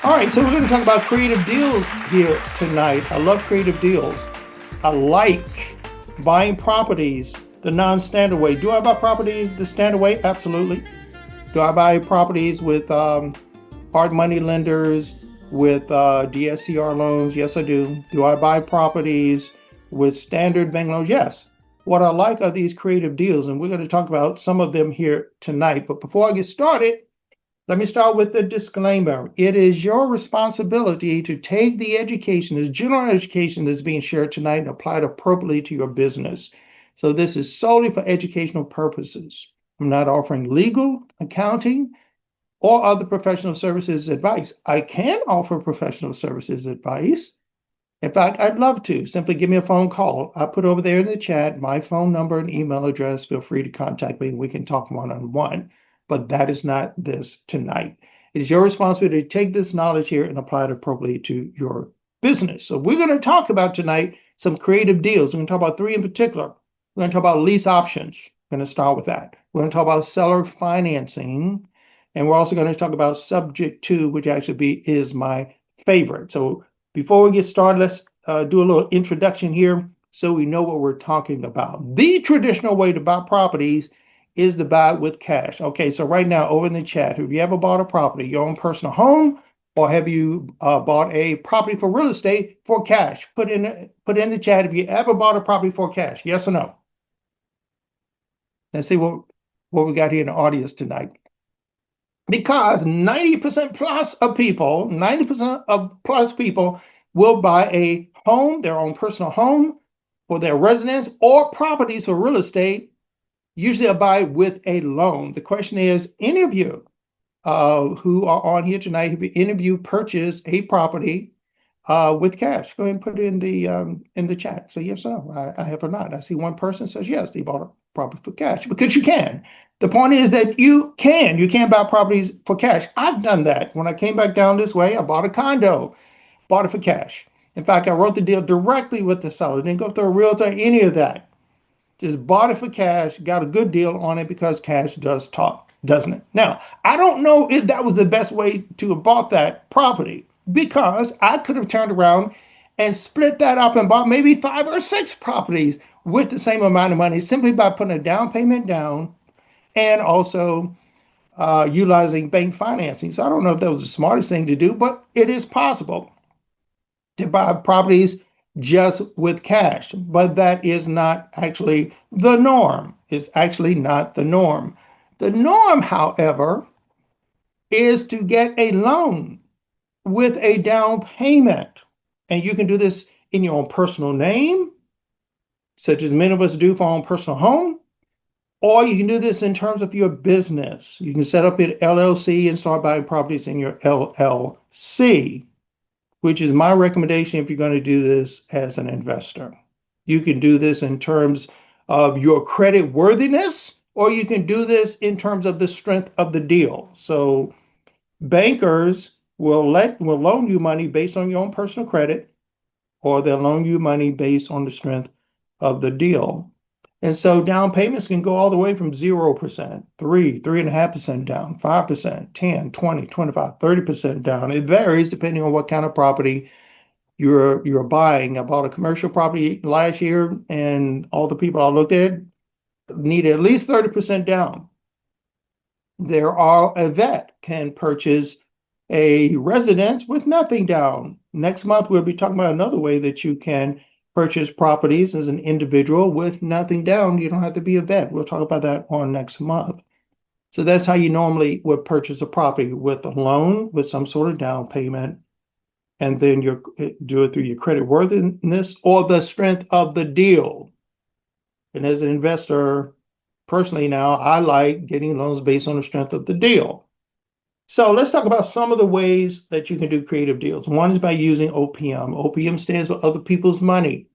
All right, so we're going to talk about creative deals here tonight. I love creative deals. I like buying properties the non-standard way. Do I buy properties the standard way? Absolutely. Do I buy properties with hard money lenders, with DSCR loans? Yes, I do. Do I buy properties with standard bank loans? Yes. What I like are these creative deals, and we're going to talk about some of them here tonight. But before I get started, let me start with the disclaimer. It is your responsibility to take the education, this general education that's being shared tonight, and apply it appropriately to your business. So this is solely for educational purposes. I'm not offering legal, accounting, or other professional services advice. I can offer professional services advice. In fact, I'd love to. Simply give me a phone call. I put over there in the chat my phone number and email address. Feel free to contact me. We can talk one-on-one. But that is not this tonight. It is your responsibility to take this knowledge here and apply it appropriately to your business. So we're going to talk about tonight some creative deals. We're going to talk about three in particular. We're going to talk about lease options. We're going to start with that. We're going to talk about seller financing. And we're also going to talk about subject to, which actually is my favorite. So before we get started, let's do a little introduction here so we know what we're talking about. The traditional way to buy properties is to buy with cash. Okay, so right now over in the chat, have you ever bought a property, your own personal home, or have you bought a property for real estate for cash? Put in the chat if you ever bought a property for cash, yes or no? Let's see what we got here in the audience tonight. Because 90% plus of people, 90% of plus people will buy a home, their own personal home, for their residence or properties for real estate, usually buy with a loan. The question is, any of you who are on here tonight, have any of you purchased a property with cash? Go ahead and put it in the chat. So yes or no, I have or not. I see one person says yes, they bought a property for cash, because you can. The point is that you can buy properties for cash. I've done that. When I came back down this way, I bought a condo, bought it for cash. In fact, I wrote the deal directly with the seller. Didn't go through a realtor, any of that. Just bought it for cash, got a good deal on it because cash does talk, doesn't it? Now, I don't know if that was the best way to have bought that property, because I could have turned around and split that up and bought maybe 5 or 6 properties with the same amount of money simply by putting a down payment down and also utilizing bank financing. So I don't know if that was the smartest thing to do, but it is possible to buy properties just with cash, but that is not actually the norm. It's actually not the norm. The norm, however, is to get a loan with a down payment. And you can do this in your own personal name, such as many of us do for our own personal home, or you can do this in terms of your business. You can set up an LLC and start buying properties in your LLC, which is my recommendation if you're going to do this as an investor. You can do this in terms of your credit worthiness, or you can do this in terms of the strength of the deal. So bankers will loan you money based on your own personal credit, or they'll loan you money based on the strength of the deal. And so down payments can go all the way from 0%, 3.5% down, 5%, 10, 20, 25, 30% down. It varies depending on what kind of property you're buying. I bought a commercial property last year, and all the people I looked at needed at least 30% down. A vet can purchase a residence with nothing down. Next month, we'll be talking about another way that you can purchase properties as an individual with nothing down. You don't have to be a vet. We'll talk about that on next month. So that's how you normally would purchase a property, with a loan, with some sort of down payment, and then you do it through your credit worthiness or the strength of the deal. And as an investor, personally now, I like getting loans based on the strength of the deal. So let's talk about some of the ways that you can do creative deals. One is by using OPM. OPM stands for other people's money.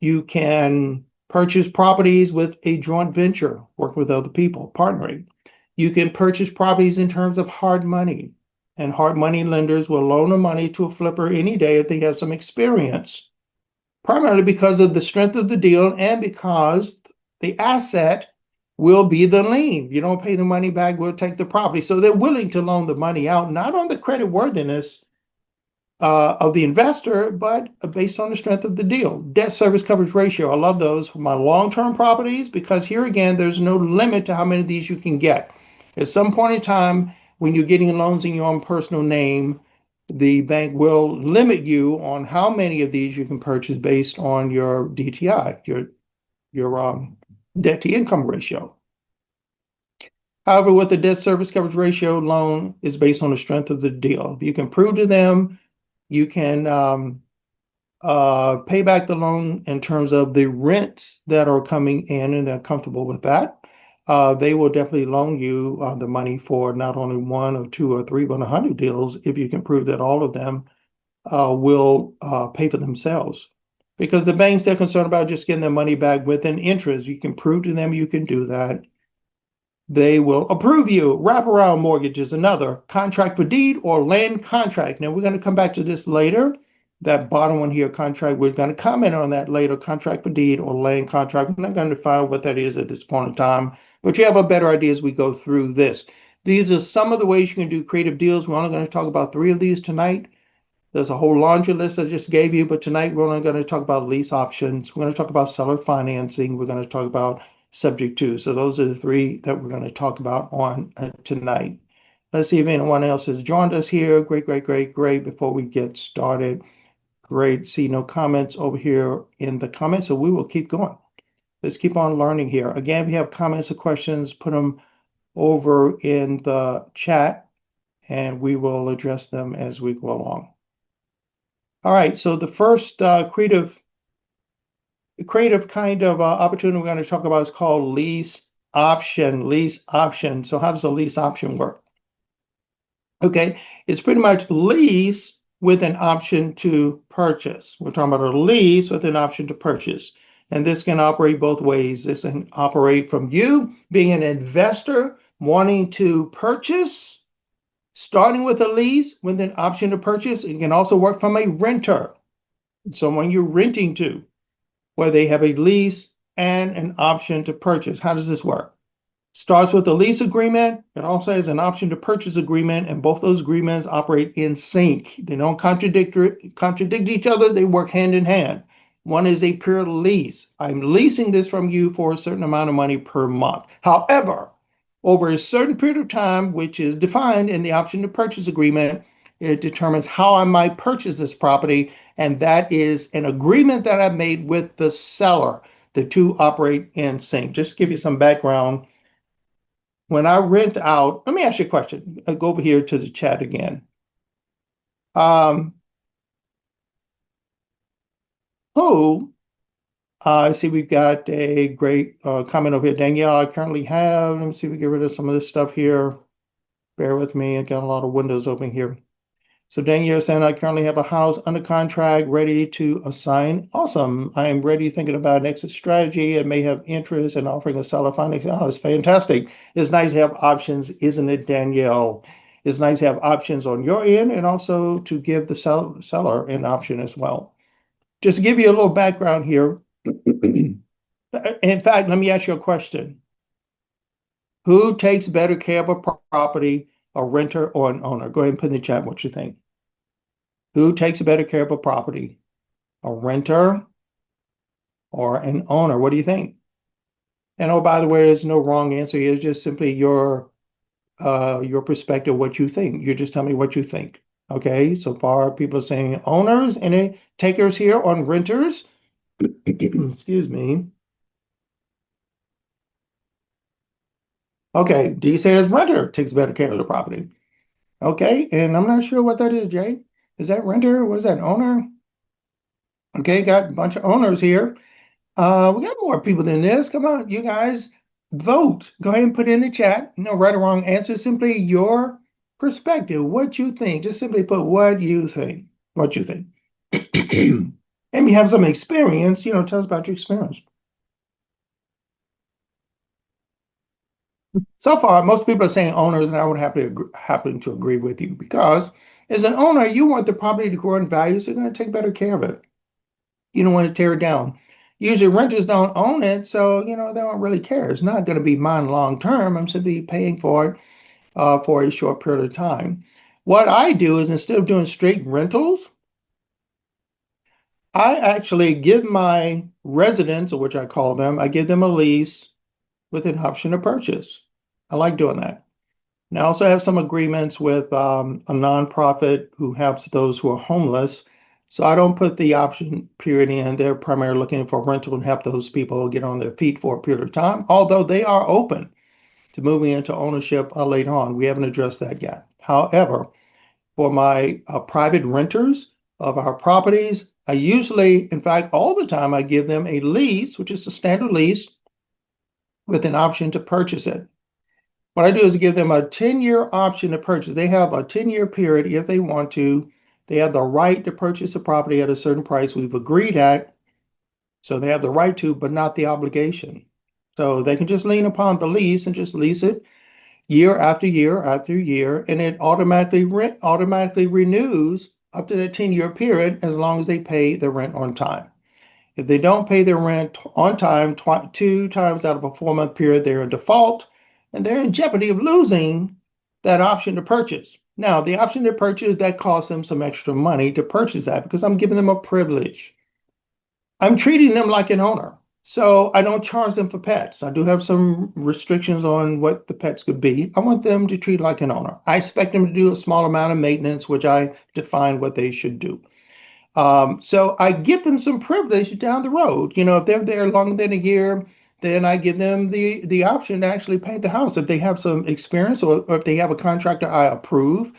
You can purchase properties with a joint venture, work with other people, partnering. You can purchase properties in terms of hard money, and hard money lenders will loan the money to a flipper any day if they have some experience, primarily because of the strength of the deal and because the asset will be the lien. You don't pay the money back, we'll take the property. So they're willing to loan the money out, not on the credit worthiness of the investor, but based on the strength of the deal. Debt service coverage ratio. I love those for my long-term properties because here again, there's no limit to how many of these you can get. At some point in time, when you're getting loans in your own personal name, the bank will limit you on how many of these you can purchase based on your DTI, your debt to income ratio. However, with the debt service coverage ratio, loan is based on the strength of the deal. If you can prove to them you can pay back the loan in terms of the rents that are coming in and they're comfortable with that, they will definitely loan you the money for not only one or two or three, but 100 deals if you can prove that all of them will pay for themselves. Because the banks, they're concerned about just getting their money back with an interest. You can prove to them you can do that. They will approve you. Wraparound mortgage is another. Contract for deed or land contract. Now, we're going to come back to this later. That bottom one here, contract, we're going to comment on that later. Contract for deed or land contract. We're not going to define what that is at this point in time, but you have a better idea as we go through this. These are some of the ways you can do creative deals. We're only going to talk about 3 of these tonight. There's a whole laundry list I just gave you, but tonight we're only going to talk about lease options. We're going to talk about seller financing. We're going to talk about subject to. So those are the 3 that we're going to talk about on tonight. Let's see if anyone else has joined us here. Great, great, great, great. Before we get started, great. See no comments over here in the comments, so we will keep going. Let's keep on learning here. Again, if you have comments or questions, put them over in the chat and we will address them as we go along. All right, so the first creative kind of opportunity we're going to talk about is called lease option. Lease option. So how does a lease option work? Okay, it's pretty much lease with an option to purchase. We're talking about a lease with an option to purchase. And this can operate both ways. This can operate from you being an investor wanting to purchase, starting with a lease with an option to purchase. It can also work from a renter, someone you're renting to, where they have a lease and an option to purchase. How does this work? Starts with a lease agreement. It also has an option to purchase agreement, and both those agreements operate in sync. They don't contradict each other. They work hand in hand. One is a pure lease. I'm leasing this from you for a certain amount of money per month. However, over a certain period of time, which is defined in the option to purchase agreement, it determines how I might purchase this property, and that is an agreement that I've made with the seller. The 2 operate in sync. Just to give you some background, when I rent out, let me ask you a question. I'll go over here to the chat again. I see we've got a great comment over here. Danielle, I currently have, let me see if we get rid of some of this stuff here. Bear with me, I got a lot of windows open here. So Danielle saying, I currently have a house under contract, ready to assign. Awesome. I am ready thinking about an exit strategy and may have interest in offering a seller financing. Oh, it's fantastic. It's nice to have options, isn't it, Danielle? It's nice to have options on your end and also to give the seller an option as well. Just to give you a little background here. In fact, let me ask you a question. Who takes better care of a property, a renter or an owner? Go ahead and put in the chat what you think. Who takes better care of a property, a renter or an owner? What do you think? And oh, by the way, there's no wrong answer here. It's just simply your perspective, what you think. You just tell me what you think. Okay, so far people are saying owners. Any takers here on renters? Excuse me. Okay, D says renter takes better care of the property. Okay, and I'm not sure what that is, Jay. Is that renter? Was that owner? Okay, got a bunch of owners here. We got more people than this. Come on, you guys, vote. Go ahead and put in the chat. No right or wrong answer. Simply your perspective. What you think. Just simply put what you think. What you think. And you have some experience. Tell us about your experience. So far, most people are saying owners, and I would happen to agree with you because as an owner, you want the property to grow in value, so you're going to take better care of it. You don't want to tear it down. Usually renters don't own it, so they don't really care. It's not going to be mine long term. I'm simply paying for it for a short period of time. What I do is instead of doing straight rentals, I actually give my residents, or which I call them, I give them a lease with an option to purchase. I like doing that. And I also have some agreements with a nonprofit who helps those who are homeless. So I don't put the option period in. They're primarily looking for rental and help those people get on their feet for a period of time, although they are open to moving into ownership later on. We haven't addressed that yet. However, for my private renters of our properties, I usually, in fact, all the time, I give them a lease, which is a standard lease, with an option to purchase it. What I do is give them a 10-year option to purchase. They have a 10-year period if they want to. They have the right to purchase the property at a certain price we've agreed at. So they have the right to, but not the obligation. So they can just lean upon the lease and just lease it year after year after year, and it automatically renews up to the 10-year period as long as they pay the rent on time. If they don't pay their rent on time, two times out of a 4-month period, they're in default and they're in jeopardy of losing that option to purchase. Now, the option to purchase, that costs them some extra money to purchase that because I'm giving them a privilege. I'm treating them like an owner. So I don't charge them for pets. I do have some restrictions on what the pets could be. I want them to treat like an owner. I expect them to do a small amount of maintenance, which I define what they should do. So I give them some privilege down the road. If they're there longer than a year, then I give them the option to actually paint the house if they have some experience, or if they have a contractor I approve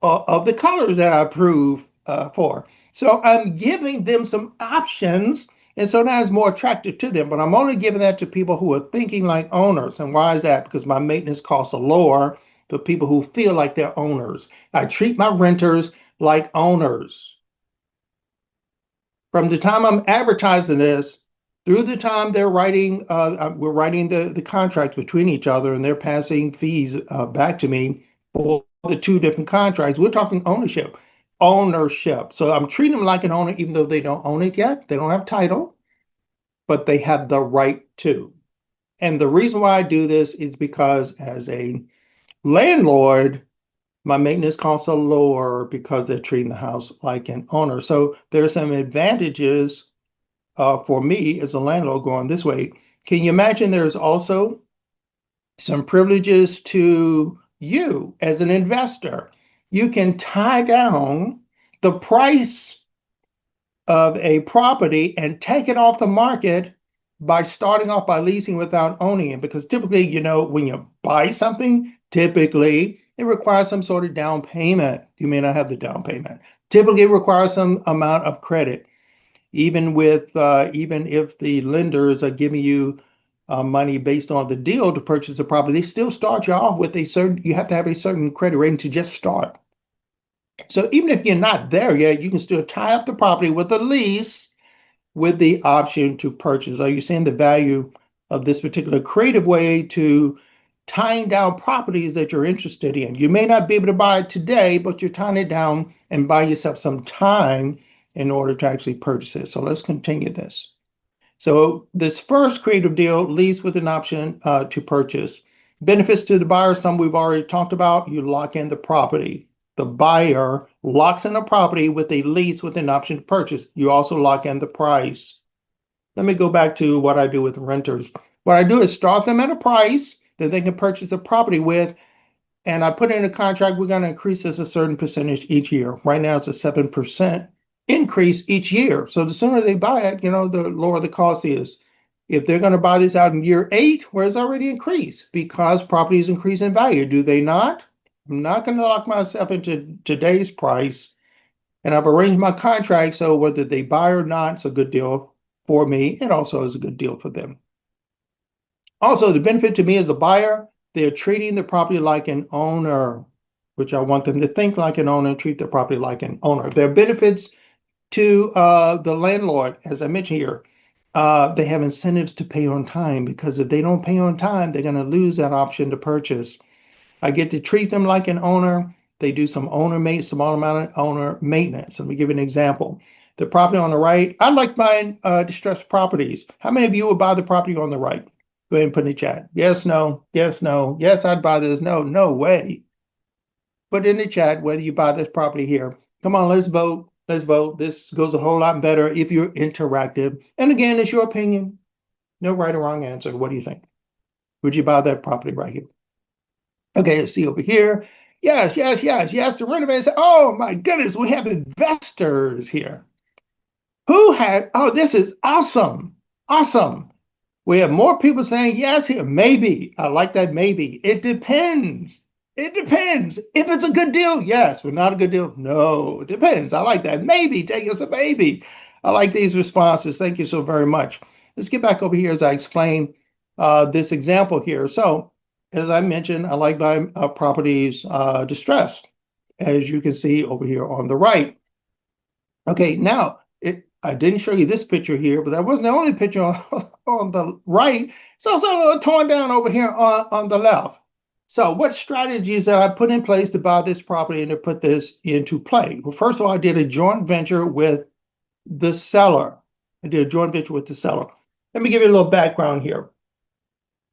of the colors that I approve for. So I'm giving them some options, and so that's more attractive to them. But I'm only giving that to people who are thinking like owners. And why is that? Because my maintenance costs are lower for people who feel like they're owners. I treat my renters like owners. From the time I'm advertising this through the time they're writing, we're writing the contracts between each other, and they're passing fees back to me for the two different contracts. We're talking ownership. Ownership. So I'm treating them like an owner, even though they don't own it yet. They don't have title, but they have the right to. And the reason why I do this is because as a landlord, my maintenance costs are lower because they're treating the house like an owner. So there's some advantages for me as a landlord going this way. Can you imagine there's also some privileges to you as an investor? You can tie down the price of a property and take it off the market by starting off by leasing without owning it. Because typically, when you buy something, typically it requires some sort of down payment. You may not have the down payment. Typically, it requires some amount of credit. Even if the lenders are giving you money based on the deal to purchase the property, they still start you off with you have to have a certain credit rating to just start. So even if you're not there yet, you can still tie up the property with a lease with the option to purchase. Are you seeing the value of this particular creative way to tying down properties that you're interested in? You may not be able to buy it today, but you're tying it down and buying yourself some time in order to actually purchase it. So let's continue this. So this first creative deal, lease with an option to purchase. Benefits to the buyer, some we've already talked about. You lock in the property. The buyer locks in the property with a lease with an option to purchase. You also lock in the price. Let me go back to what I do with renters. What I do is start them at a price that they can purchase the property with, and I put in a contract, we're going to increase this a certain percentage each year. Right now it's a 7% increase each year. So the sooner they buy it, the lower the cost is. If they're going to buy this out in year 8, where it's already increased because properties increase in value, do they not? I'm not going to lock myself into today's price. And I've arranged my contract so whether they buy or not, it's a good deal for me. It also is a good deal for them. Also, the benefit to me as a buyer, they're treating the property like an owner, which I want them to think like an owner, treat the property like an owner. There are benefits to the landlord, as I mentioned here. They have incentives to pay on time, because if they don't pay on time, they're going to lose that option to purchase. I get to treat them like an owner. They do some small amount of owner maintenance. Let me give you an example. The property on the right, I like buying distressed properties. How many of you would buy the property on the right? Go ahead and put in the chat. Yes, no, yes, no, yes, I'd buy this. No, no way. Put in the chat whether you buy this property here. Come on, let's vote. Let's vote. This goes a whole lot better if you're interactive. And again, it's your opinion. No right or wrong answer. What do you think? Would you buy that property right here? Okay, let's see over here. Yes, yes, yes, yes. The renovators. Oh my goodness, we have investors here. Who had? Oh, this is awesome. Awesome. We have more people saying yes here. Maybe. I like that maybe. It depends. It depends. If it's a good deal, yes. If not a good deal, no. It depends. I like that. Maybe. Take us a maybe. I like these responses. Thank you so very much. Let's get back over here as I explain this example here. So, as I mentioned, I like buying properties distressed, as you can see over here on the right. Okay, now I didn't show you this picture here, but that wasn't the only picture on the right. So it's a little torn down over here on the left. So what strategies that I put in place to buy this property and to put this into play? Well, first of all, I did a joint venture with the seller. I did a joint venture with the seller. Let me give you a little background here.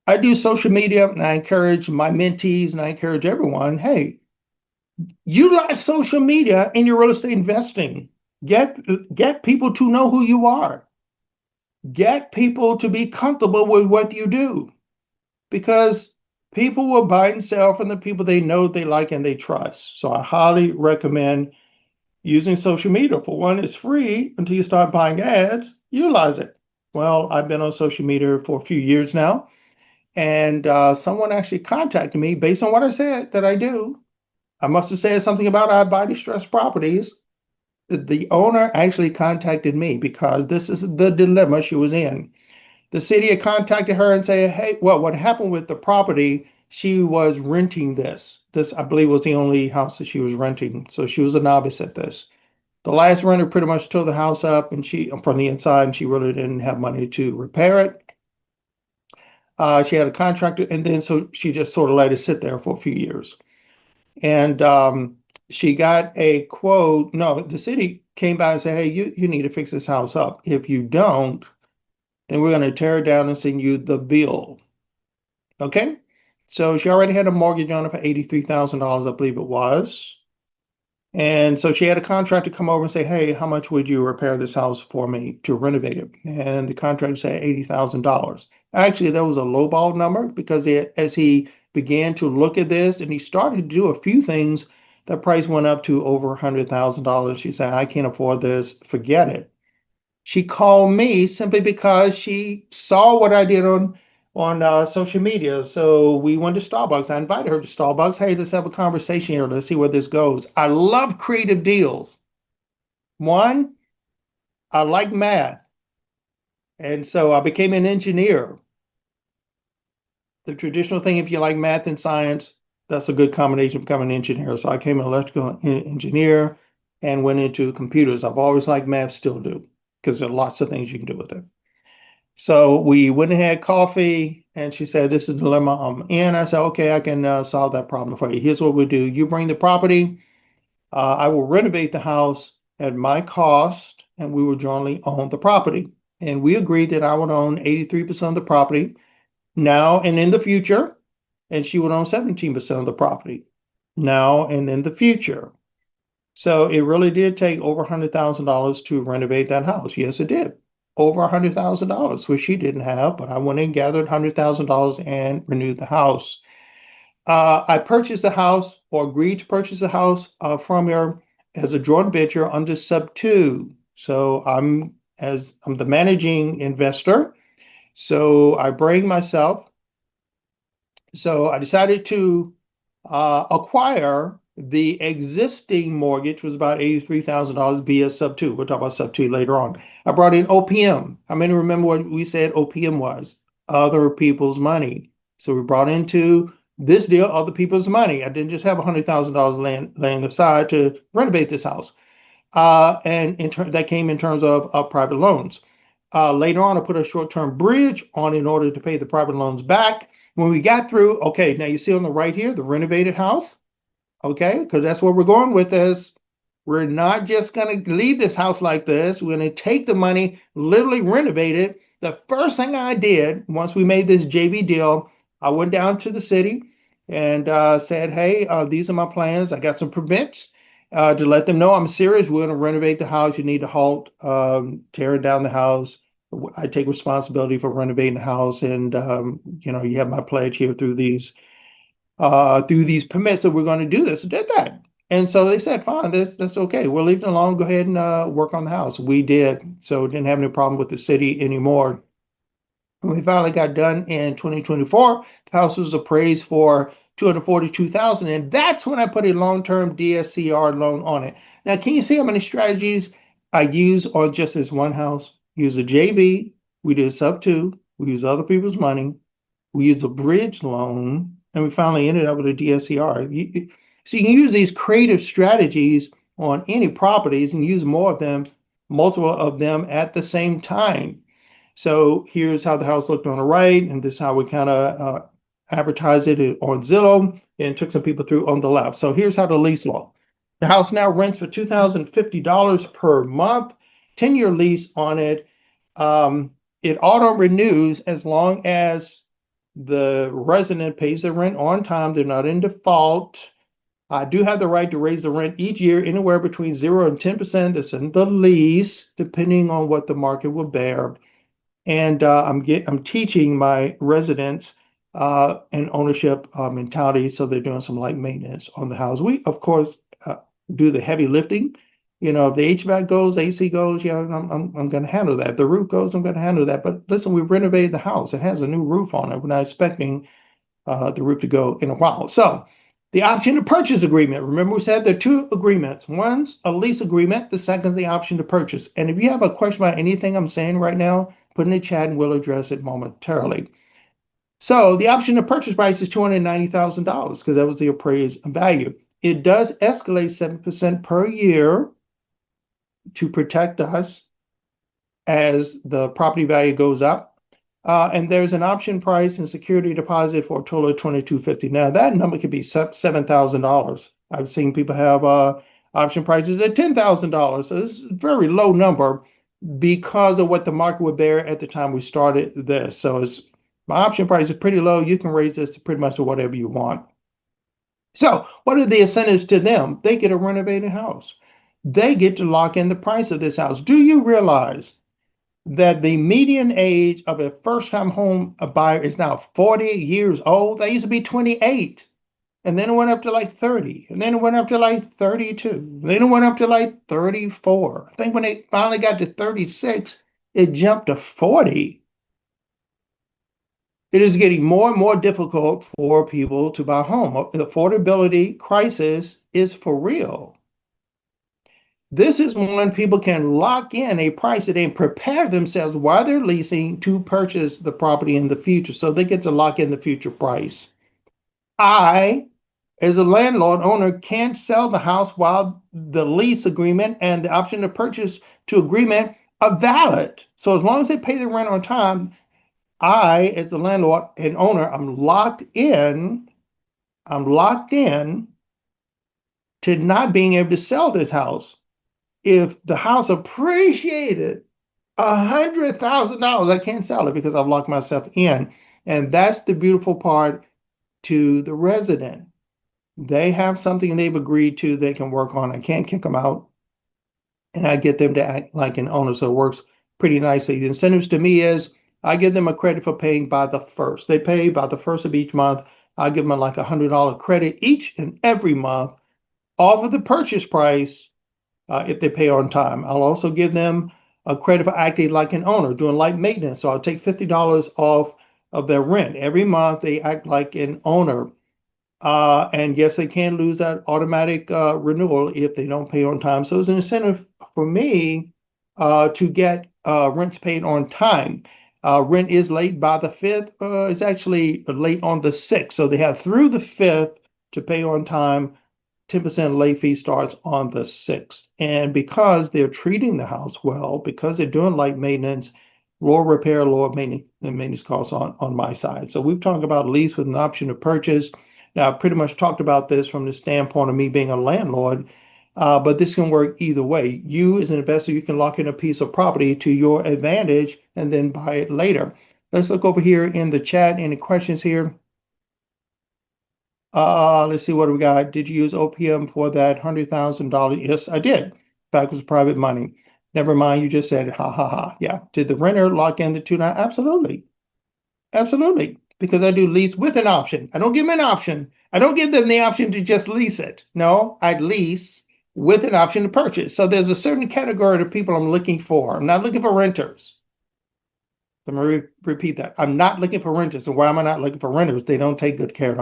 I do social media and I encourage my mentees and I encourage everyone, hey, utilize social media in your real estate investing. Get people to know who you are. Get people to be comfortable with what you do, because people will buy and sell from the people they know, they like, and they trust. So I highly recommend using social media. For one, it's free until you start buying ads. Utilize it. Well, I've been on social media for a few years now, and someone actually contacted me based on what I said that I do. I must have said something about I buy distressed properties. The owner actually contacted me because this is the dilemma she was in. The city had contacted her and said, hey, well, what happened with the property, she was renting this. This, I believe, was the only house that she was renting. So she was a novice at this. The last renter pretty much tore the house up and she from the inside, and she really didn't have money to repair it. She had a contractor, and then so she just sort of let it sit there for a few years. And she got a quote. No, the city came by and said, hey, you need to fix this house up. If you don't, then we're going to tear it down and send you the bill. Okay? So she already had a mortgage on it for $83,000, I believe it was. And so she had a contractor come over and say, hey, how much would you repair this house for me to renovate it? And the contractor said $80,000. Actually, that was a lowball number because as he began to look at this and he started to do a few things, the price went up to over $100,000. She said, I can't afford this. Forget it. She called me simply because she saw what I did on social media. So we went to Starbucks. I invited her to Starbucks. Hey, let's have a conversation here. Let's see where this goes. I love creative deals. One, I like math. And so I became an engineer. The traditional thing, if you like math and science, that's a good combination of becoming an engineer. So I became an electrical engineer and went into computers. I've always liked math, still do, because there are lots of things you can do with it. So we went and had coffee, and she said, this is the dilemma I'm in. I said, okay, I can solve that problem for you. Here's what we do. You bring the property. I will renovate the house at my cost, and we will jointly own the property. And we agreed that I would own 83% of the property now and in the future, and she would own 17% of the property now and in the future. So it really did take over $100,000 to renovate that house. Yes, it did. Over $100,000, which she didn't have, but I went and gathered $100,000 and renewed the house. I purchased the house, or agreed to purchase the house from her as a joint venture under sub 2. So I'm the managing investor. So I bring myself. So I decided to acquire the existing mortgage, was about $83,000 via sub 2. We'll talk about sub 2 later on. I brought in OPM. How many remember what we said OPM was? Other people's money. So we brought into this deal other people's money. I didn't just have $100,000 laying aside to renovate this house. And that came in terms of private loans. Later on, I put a short-term bridge on in order to pay the private loans back. When we got through, okay, now you see on the right here, the renovated house. Okay, because that's what we're going with is We're not just going to leave this house like this. We're going to take the money, literally renovate it. The first thing I did once we made this JV deal, I went down to the city and said, hey, these are my plans. I got some permits to let them know I'm serious. We're going to renovate the house. You need to halt tearing down the house. I take responsibility for renovating the house. And, you have my pledge here through these permits that we're going to do this. Did that. And so they said, fine, that's okay. We'll leave it alone. Go ahead and work on the house. We did. So didn't have any problem with the city anymore. When we finally got done in 2024, the house was appraised for 242,000, and that's when I put a long-term DSCR loan on it. Now, can you see how many strategies I use on just this one house? Use a JV, we did sub two, we use other people's money, we use a bridge loan, and we finally ended up with a DSCR. So you can use these creative strategies on any properties and use more of them, multiple of them at the same time. So here's how the house looked on the right, and this is how we kind of advertised it on Zillow and took some people through on the left. So here's how the lease looked. The house now rents for $2,050 per month, 10-year lease on it. It auto renews as long as the resident pays their rent on time. They're not in default. I do have the right to raise the rent each year anywhere between 0 and 10%. That's in the lease, depending on what the market will bear. And I'm teaching my residents an ownership mentality, so they're doing some light maintenance on the house. We, of course, do the heavy lifting. If the HVAC goes, AC goes, I'm going to handle that. If the roof goes, I'm going to handle that. But listen, we renovated the house. It has a new roof on it. We're not expecting the roof to go in a while. So the option to purchase agreement. Remember we said there are two agreements. One's a lease agreement. The second is the option to purchase. And if you have a question about anything I'm saying right now, put in the chat and we'll address it momentarily. So the option to purchase price is $290,000 because that was the appraised value. It does escalate 7% per year to protect us as the property value goes up. And there's an option price and security deposit for a total of $2,250. Now that number could be $7,000. I've seen people have option prices at $10,000. So this is a very low number because of what the market would bear at the time we started this. So my option price is pretty low. You can raise this to pretty much whatever you want. So what are the incentives to them? They get a renovated house. They get to lock in the price of this house. Do you realize that the median age of a first-time home buyer is now 40 years old? They used to be 28. And then it went up to like 30. And then it went up to like 32. And then it went up to like 34. I think when they finally got to 36, it jumped to 40. It is getting more and more difficult for people to buy a home. The affordability crisis is for real. This is when people can lock in a price that they prepare themselves while they're leasing to purchase the property in the future. So they get to lock in the future price. I, as a landlord owner, can't sell the house while the lease agreement and the option to purchase to agreement are valid. So as long as they pay the rent on time, I, as the landlord and owner, I'm locked in to not being able to sell this house. If the house appreciated $100,000, I can't sell it because I've locked myself in. And that's the beautiful part to the resident. They have something they've agreed to they can work on. I can't kick them out. And I get them to act like an owner. So it works pretty nicely. The incentives to me is I give them a credit for paying by the first. They pay by the first of each month. I give them like $100 credit each and every month off of the purchase price if they pay on time. I'll also give them a credit for acting like an owner, doing light maintenance. So I'll take $50 off of their rent. Every month they act like an owner. And yes, they can lose that automatic renewal if they don't pay on time. So it's an incentive for me to get rents paid on time. Rent is late by the 5th. It's actually late on the 6th. So they have through the 5th to pay on time. 10% late fee starts on the 6th. And because they're treating the house well, because they're doing light maintenance, lower repair, lower maintenance costs on my side. So we've talked about lease with an option to purchase. Now, I've pretty much talked about this from the standpoint of me being a landlord. But this can work either way. You, as an investor, you can lock in a piece of property to your advantage and then buy it later. Let's look over here in the chat. Any questions here? Let's see what we got. Did you use OPM for that $100,000? Yes, I did. In fact, it was private money. Never mind, you just said ha ha ha. Yeah. Did the renter lock in the 2.9? Absolutely. Absolutely. Because I do lease with an option. I don't give them an option. I don't give them the option to just lease it. No, I lease with an option to purchase. So there's a certain category of people I'm looking for. I'm not looking for renters. Let me repeat that. I'm not looking for renters. And why am I not looking for renters? They don't take good care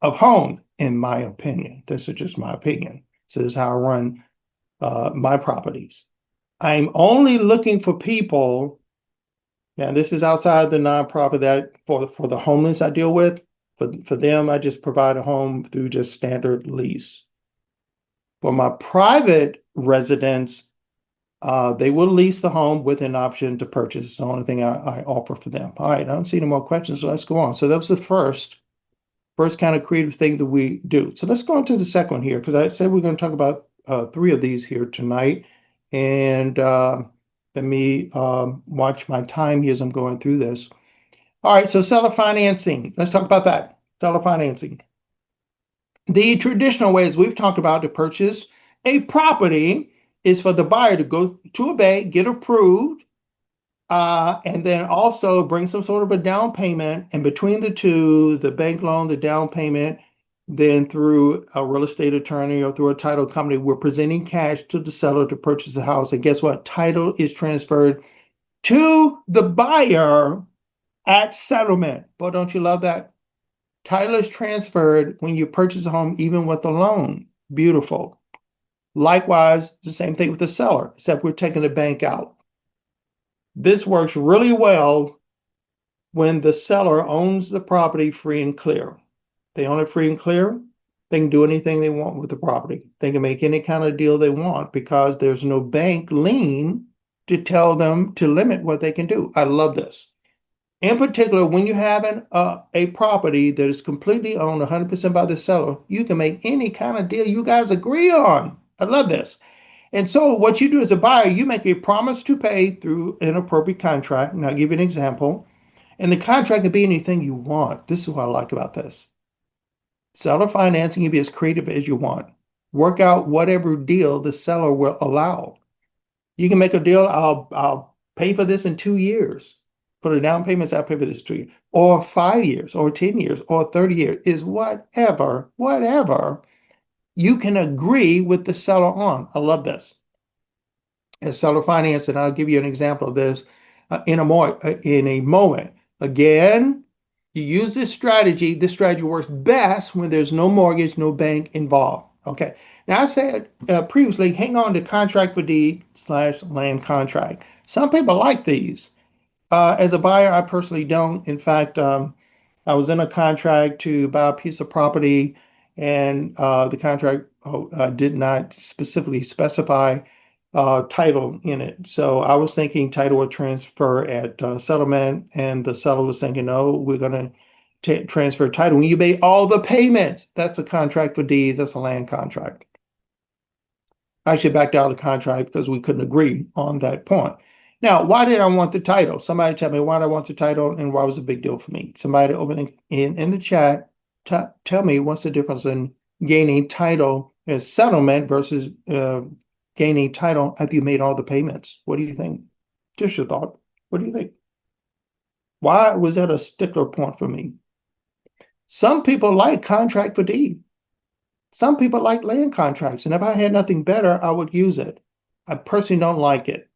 of homes, in my opinion. This is just my opinion. So this is how I run my properties. I'm only looking for people. Now, this is outside the nonprofit that for the homeless I deal with. For them, I just provide a home through just standard lease. For my private residents, they will lease the home with an option to purchase. It's the only thing I offer for them. All right, I don't see any more questions, so let's go on. So that was the first kind of creative thing that we do. So let's go on to the second one here, because I said we're going to talk about 3 of these here tonight. And let me watch my time here as I'm going through this. All right, so seller financing. Let's talk about that. Seller financing. The traditional ways we've talked about to purchase a property is for the buyer to go to a bank, get approved, and then also bring some sort of a down payment. And between the two, the bank loan, the down payment, then through a real estate attorney or through a title company, we're presenting cash to the seller to purchase the house. And guess what? Title is transferred to the buyer at settlement. Boy, don't you love that? Title is transferred when you purchase a home, even with a loan. Beautiful. Likewise, the same thing with the seller, except we're taking the bank out. This works really well when the seller owns the property free and clear. They own it free and clear. They can do anything they want with the property. They can make any kind of deal they want because there's no bank lien to tell them to limit what they can do. I love this. In particular, when you have a property that is completely owned 100% by the seller, you can make any kind of deal you guys agree on. I love this. And so what you do as a buyer, you make a promise to pay through an appropriate contract. And I'll give you an example. And the contract can be anything you want. This is what I like about this. Seller financing can be as creative as you want. Work out whatever deal the seller will allow. You can make a deal, I'll pay for this in 2 years. For the down payments, I'll pay for this 2 years, or 5 years, or 10 years, or 30 years, is whatever you can agree with the seller on. I love this. As seller finance, and I'll give you an example of this in a moment. Again, you use this strategy. This strategy works best when there's no mortgage, no bank involved. Okay. Now I said previously, hang on to contract for deed / land contract. Some people like these. As a buyer, I personally don't. In fact, I was in a contract to buy a piece of property, and the contract did not specifically specify title in it. So I was thinking title would transfer at settlement, and the seller was thinking, no, we're going to transfer title. When you pay all the payments, that's a contract for deed, that's a land contract. I actually backed out of the contract because we couldn't agree on that point. Now, why did I want the title? Somebody tell me why I want the title and why it was a big deal for me. Somebody over in the chat, tell me what's the difference in gaining title as settlement versus gaining title after you made all the payments. What do you think? Just your thought. What do you think? Why was that a stickler point for me? Some people like contract for deed. Some people like land contracts, and if I had nothing better, I would use it. I personally don't like it.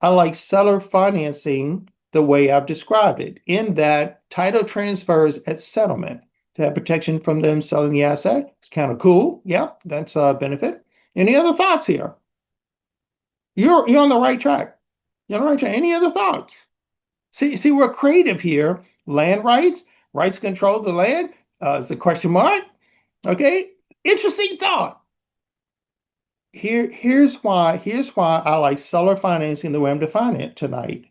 I like seller financing the way I've described it, in that title transfers at settlement to have protection from them selling the asset. It's kind of cool. Yeah, that's a benefit. Any other thoughts here? You're on the right track. You're on the right track. Any other thoughts? See, we're creative here. Land rights to control the land is a question mark. Okay, interesting thought. Here's why I like seller financing the way I'm defining it tonight.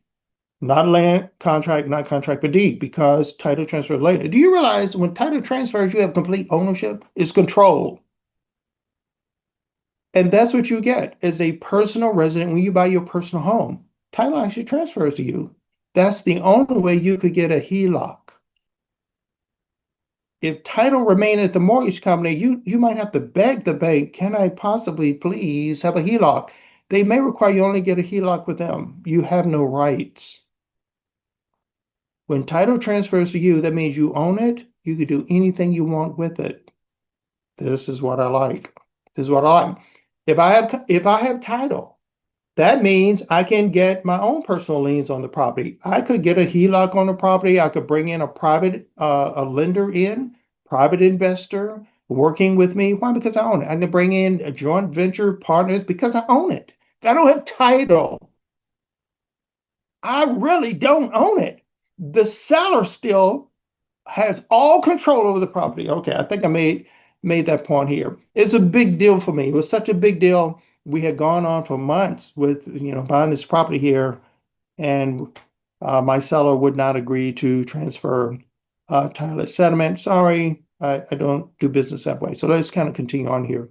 Not land contract, not contract for deed, because title transfer later. Do you realize when title transfers, you have complete ownership? It's control. And that's what you get as a personal resident when you buy your personal home. Title actually transfers to you. That's the only way you could get a HELOC. If title remain at the mortgage company, you might have to beg the bank, can I possibly please have a HELOC? They may require you only get a HELOC with them. You have no rights. When title transfers to you, that means you own it. You can do anything you want with it. This is what I like. This is what I like. If I have title, that means I can get my own personal liens on the property. I could get a HELOC on the property. I could bring in a private a lender in, private investor working with me. Why? Because I own it. I can bring in a joint venture partners because I own it. I don't have title. I really don't own it. The seller still has all control over the property. Okay, I think I made that point here. It's a big deal for me. It was such a big deal. We had gone on for months with buying this property here, and my seller would not agree to transfer title settlement. Sorry, I don't do business that way. So let's kind of continue on here.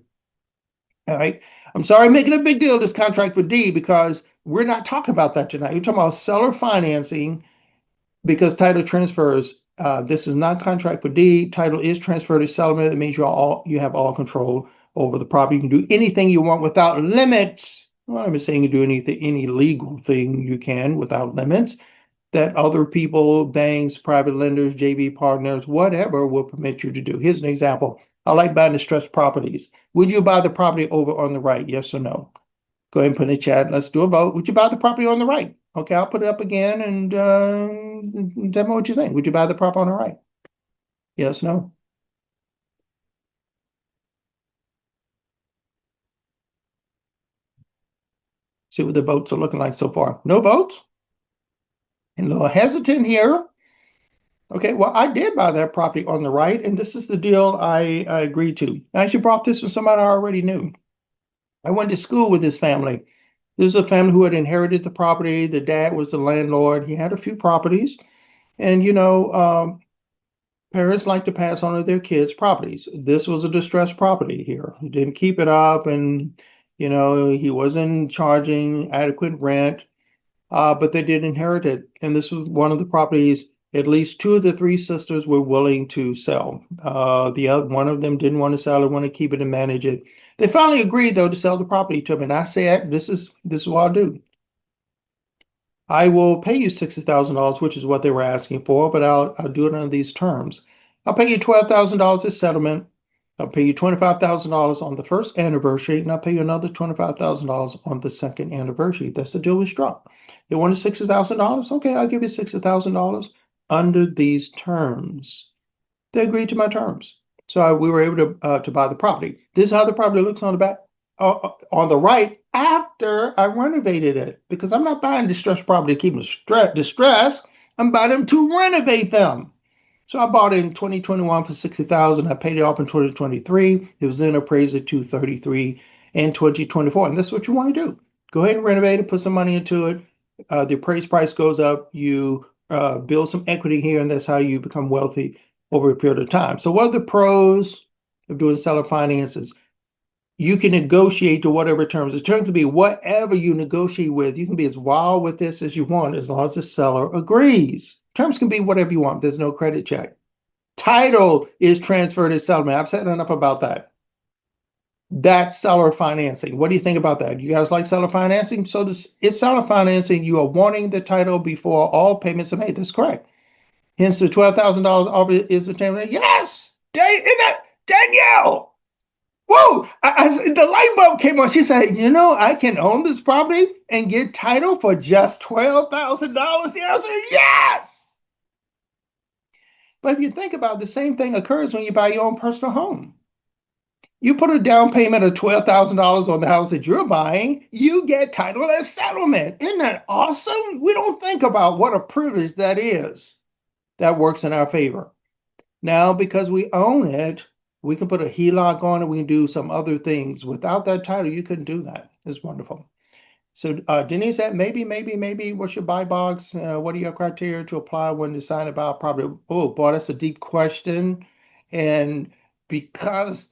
All right. I'm sorry I'm making a big deal of this contract with D because we're not talking about that tonight. We're talking about seller financing because title transfers. This is not contract with deed. Title is transferred to settlement. That means you have all control over the property. You can do anything you want without limits. Well, I'm saying you do any legal thing you can without limits that other people, banks, private lenders, JV partners, whatever will permit you to do. Here's an example. I like buying distressed properties. Would you buy the property over on the right? Yes or no? Go ahead and put in the chat. Let's do a vote. Would you buy the property on the right? Okay, I'll put it up again and tell me what you think. Would you buy the property on the right? Yes, no? See what the votes are looking like so far. No votes? And a little hesitant here. Okay, well, I did buy that property on the right, and this is the deal I agreed to. I actually brought this from somebody I already knew. I went to school with this family. This is a family who had inherited the property. The dad was the landlord. He had a few properties. And, parents like to pass on to their kids properties. This was a distressed property here. He didn't keep it up, and, he wasn't charging adequate rent, but they did inherit it. And this was one of the properties at least two of the three sisters were willing to sell. The other one of them didn't want to sell it, want to keep it and manage it. They finally agreed though to sell the property to me, and I said, "This is what I'll do. I will pay you $60,000, which is what they were asking for, but I'll do it under these terms. I'll pay you $12,000 as settlement. I'll pay you $25,000 on the first anniversary, and I'll pay you another $25,000 on the second anniversary." That's the deal we struck. They wanted $60,000. Okay, I'll give you $60,000 under these terms. They agreed to my terms. So we were able to buy the property. This is how the property looks on the back, on the right, after I renovated it. Because I'm not buying distressed property to keep them distressed. I'm buying them to renovate them. So I bought it in 2021 for $60,000. I paid it off in 2023. It was then appraised at 233 in 2024. And that's what you want to do. Go ahead and renovate it, put some money into it. The appraised price goes up. You build some equity here, and that's how you become wealthy over a period of time. So what are the pros of doing seller finances? You can negotiate to whatever terms. The terms can be whatever you negotiate with. You can be as wild with this as you want, as long as the seller agrees. Terms can be whatever you want. There's no credit check. Title is transferred as settlement. I've said enough about that. That's seller financing. What do you think about that? You guys like seller financing? So this is seller financing. You are wanting the title before all payments are made. That's correct. Hence the $12,000 offer is the term. Yes, Danielle. Whoa! The light bulb came on. She said, I can own this property and get title for just $12,000. The answer is yes. But if you think about it, the same thing occurs when you buy your own personal home. You put a down payment of $12,000 on the house that you're buying, you get title as settlement. Isn't that awesome? We don't think about what a privilege that is. That works in our favor. Now, because we own it, we can put a HELOC on it. We can do some other things. Without that title, you couldn't do that. It's wonderful. So Denise said, maybe, what's your buy box? What are your criteria to apply when deciding about property? Oh, boy, that's a deep question. And because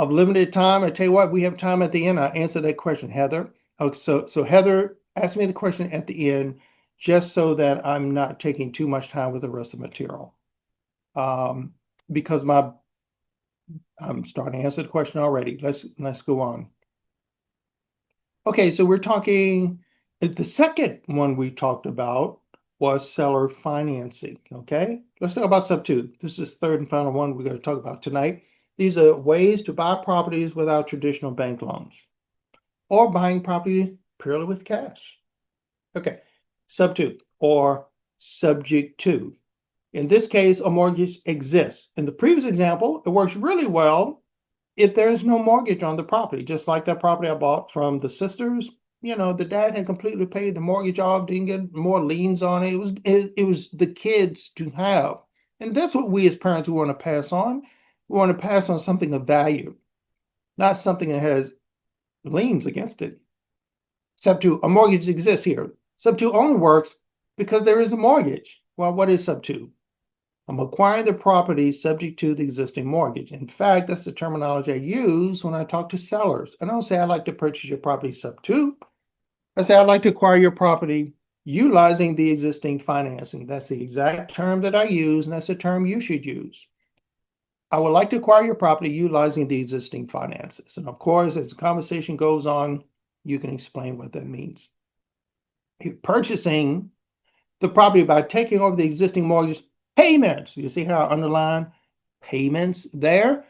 of limited time. I tell you what, we have time at the end. I'll answer that question, Heather. Oh, so Heather, ask me the question at the end, just so that I'm not taking too much time with the rest of the material. Because I'm starting to answer the question already. Let's go on. Okay, so we're talking, the second one we talked about was seller financing, okay? Let's talk about sub two. This is the third and final one we're going to talk about tonight. These are ways to buy properties without traditional bank loans or buying property purely with cash. Okay, sub two or subject to. In this case, a mortgage exists. In the previous example, it works really well if there's no mortgage on the property, just like that property I bought from the sisters. You know, the dad had completely paid the mortgage off, didn't get more liens on it. It was the kids to have. And that's what we as parents want to pass on. We want to pass on something of value, not something that has liens against it. Sub two, a mortgage exists here. Sub two only works because there is a mortgage. Well, what is sub two? I'm acquiring the property subject to the existing mortgage. In fact, that's the terminology I use when I talk to sellers. I don't say I'd like to purchase your property sub two. I say I'd like to acquire your property utilizing the existing financing. That's the exact term that I use, and that's the term you should use. I would like to acquire your property utilizing the existing finances. And of course, as the conversation goes on, you can explain what that means. You're purchasing the property by taking over the existing mortgage payments. You see how I underline payments there?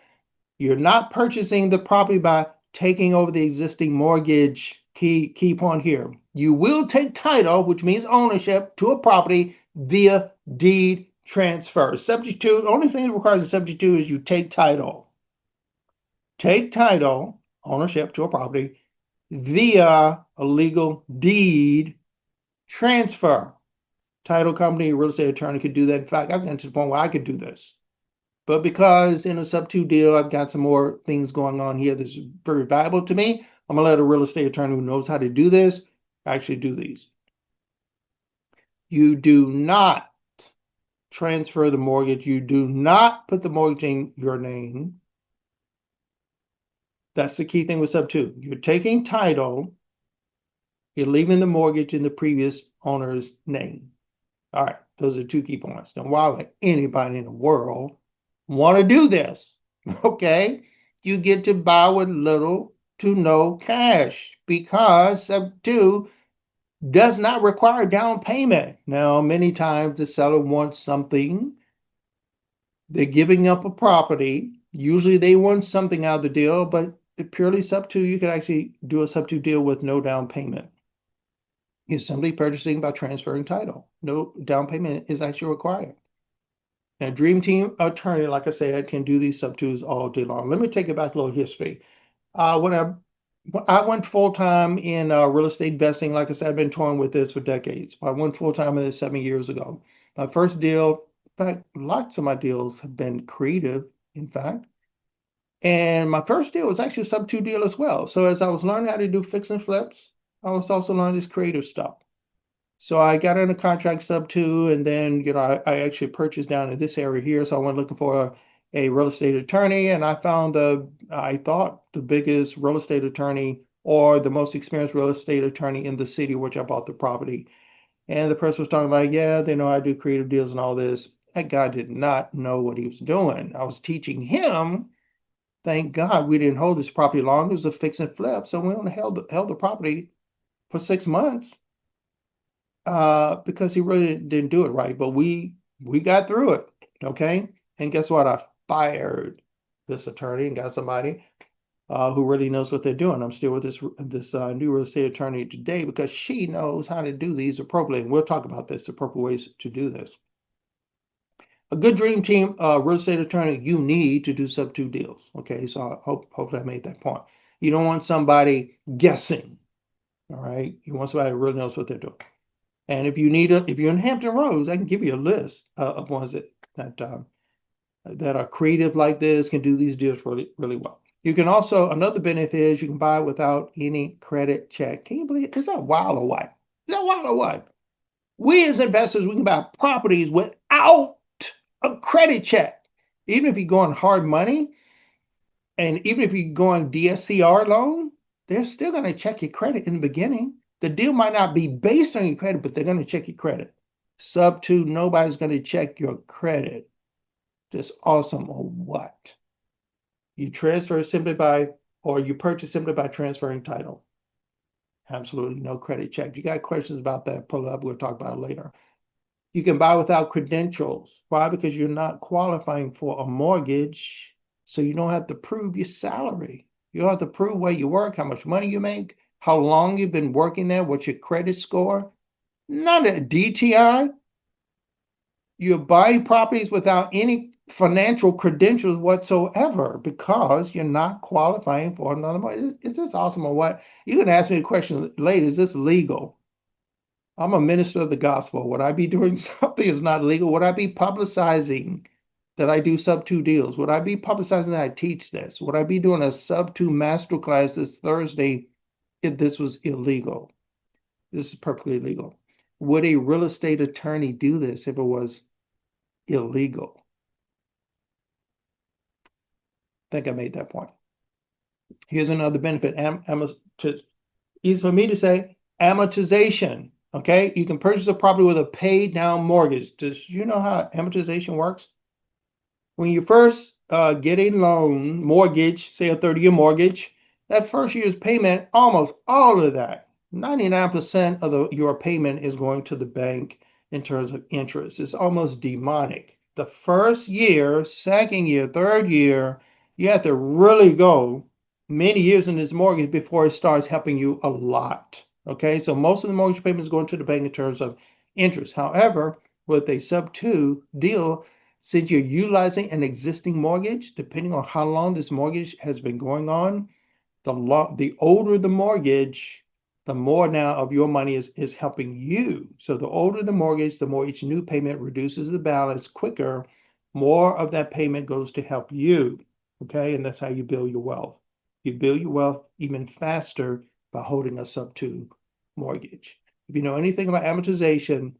You're not purchasing the property by taking over the existing mortgage. Key point here. You will take title, which means ownership, to a property via deed transfer. Subject to, the only thing that requires a subject to is you take title. Take title, ownership to a property via a legal deed transfer. Title company, real estate attorney could do that. In fact, I've gotten to the point where I could do this. But because in a sub two deal, I've got some more things going on here that's very valuable to me, I'm gonna let a real estate attorney who knows how to do this actually do these. You do not transfer the mortgage. You do not put the mortgage in your name. That's the key thing with sub two. You're taking title. You're leaving the mortgage in the previous owner's name. All right, those are two key points. Now, why would anybody in the world want to do this? Okay, you get to buy with little to no cash because sub two does not require down payment. Now, many times the seller wants something. They're giving up a property. Usually they want something out of the deal, but purely sub two, you can actually do a sub two deal with no down payment. You're simply purchasing by transferring title. No down payment is actually required. Now, Dream Team attorney, like I said, can do these sub twos all day long. Let me take it back a little history. When I went full-time in real estate investing, like I said, I've been toying with this for decades. I went full-time in this 7 years ago. My first deal, in fact, lots of my deals have been creative, in fact. And my first deal was actually a sub two deal as well. So as I was learning how to do fix and flips, I was also learning this creative stuff. So I got in a contract sub two, and then I actually purchased down in this area here. So I went looking for a real estate attorney, and I found I thought the biggest real estate attorney or the most experienced real estate attorney in the city which I bought the property. And the person was talking about, yeah, they know I do creative deals and all this. That guy did not know what he was doing. I was teaching him. Thank God we didn't hold this property long. It was a fix and flip, so we only held the property for 6 months. Because he really didn't do it right. But we got through it, okay? And guess what? I fired this attorney and got somebody who really knows what they're doing. I'm still with this new real estate attorney today because she knows how to do these appropriately. And we'll talk about this, appropriate ways to do this. A good dream team real estate attorney you need to do sub two deals, okay? So I hopefully I made that point. You don't want somebody guessing, all right? You want somebody who really knows what they're doing. And if you're in Hampton Roads, I can give you a list of ones that are creative like this, can do these deals really, really well. You can also, another benefit is you can buy without any credit check. Can you believe it? Is that wild or what? Is that wild or what? We as investors, we can buy properties without a credit check. Even if you go on hard money And even if you go on DSCR loan, they're still going to check your credit in the beginning. The deal might not be based on your credit, but they're going to check your credit. Sub 2, nobody's going to check your credit. Just awesome or what? You transfer simply by, or you purchase simply by transferring title. Absolutely no credit check. If you got questions about that, pull it up. We'll talk about it later. You can buy without credentials. Why? Because you're not qualifying for a mortgage, so you don't have to prove your salary. You don't have to prove where you work, how much money you make, how long you've been working there, what's your credit score. None of DTI. You're buying properties without any financial credentials whatsoever because you're not qualifying for another mortgage. Is this awesome or what? You can ask me a question later. Is this legal? I'm a minister of the gospel. Would I be doing something that's not legal? Would I be publicizing that I do sub 2 deals? Would I be publicizing that I teach this? Would I be doing a sub 2 masterclass this Thursday if this was illegal? This is perfectly legal. Would a real estate attorney do this if it was illegal? I think I made that point. Here's another benefit. Easy for me to say, amortization. Okay, you can purchase a property with a paid down mortgage. Does you know how amortization works? When you first get a loan, mortgage, say a 30-year mortgage, that first year's payment, almost all of that, 99% of your payment is going to the bank in terms of interest. It's almost demonic. The first year, second year, third year, you have to really go many years in this mortgage before it starts helping you a lot. Okay, so most of the mortgage payments going to the bank in terms of interest. However, with a sub 2 deal, since you're utilizing an existing mortgage, depending on how long this mortgage has been going on, the older the mortgage, the more now of your money is helping you. So the older the mortgage, the more each new payment reduces the balance quicker, more of that payment goes to help you. Okay, and that's how you build your wealth. You build your wealth even faster by holding a sub 2 mortgage. If you know anything about amortization,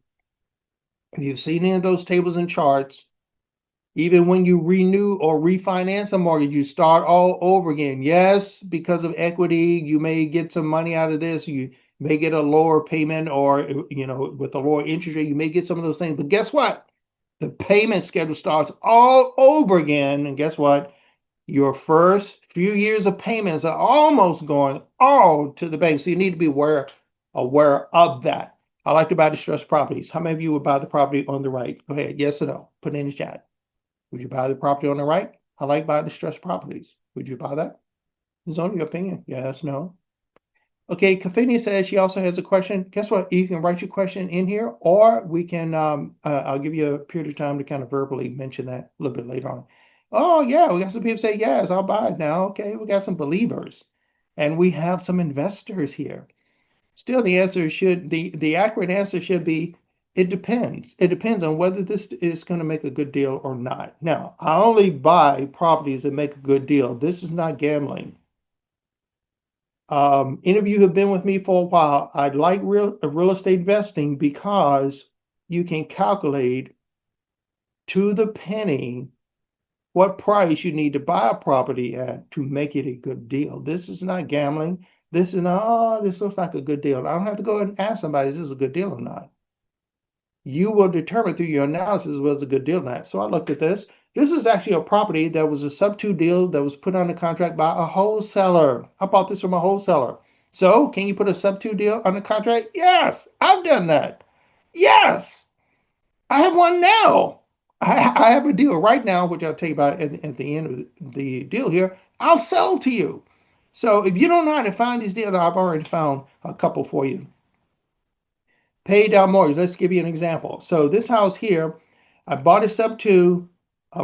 if you've seen any of those tables and charts, even when you renew or refinance a mortgage, you start all over again. Yes, because of equity, you may get some money out of this. You may get a lower payment, or with a lower interest rate, you may get some of those things. But guess what? The payment schedule starts all over again. And guess what? Your first few years of payments are almost going all to the bank. So you need to be aware of that. I like to buy distressed properties. How many of you would buy the property on the right? Go ahead. Yes or no? Put it in the chat. Would you buy the property on the right? I like buying distressed properties. Would you buy that? It's only your opinion. Yes, no. Okay, Kafenia says she also has a question. Guess what? You can write your question in here, or we can, I'll give you a period of time to kind of verbally mention that a little bit later on. Oh, yeah, we got some people say, yes, I'll buy it now. Okay, we got some believers, and we have some investors here. Still, the accurate answer should be, it depends. It depends on whether this is going to make a good deal or not. Now, I only buy properties that make a good deal. This is not gambling. Any of you who have been with me for a while, I like real estate investing because you can calculate to the penny what price you need to buy a property at to make it a good deal. This is not gambling. This is not, oh, this looks like a good deal. I don't have to go and ask somebody, is this a good deal or not? You will determine through your analysis whether it's a good deal or not. So I looked at this. This is actually a property that was a sub 2 deal that was put under contract by a wholesaler. I bought this from a wholesaler. So can you put a sub 2 deal under contract? Yes, I've done that. Yes, I have one now. I have a deal right now, which I'll tell you about at the end of the deal here. I'll sell to you. So if you don't know how to find these deals, I've already found a couple for you. Pay down mortgage. Let's give you an example. So this house here, I bought it sub 2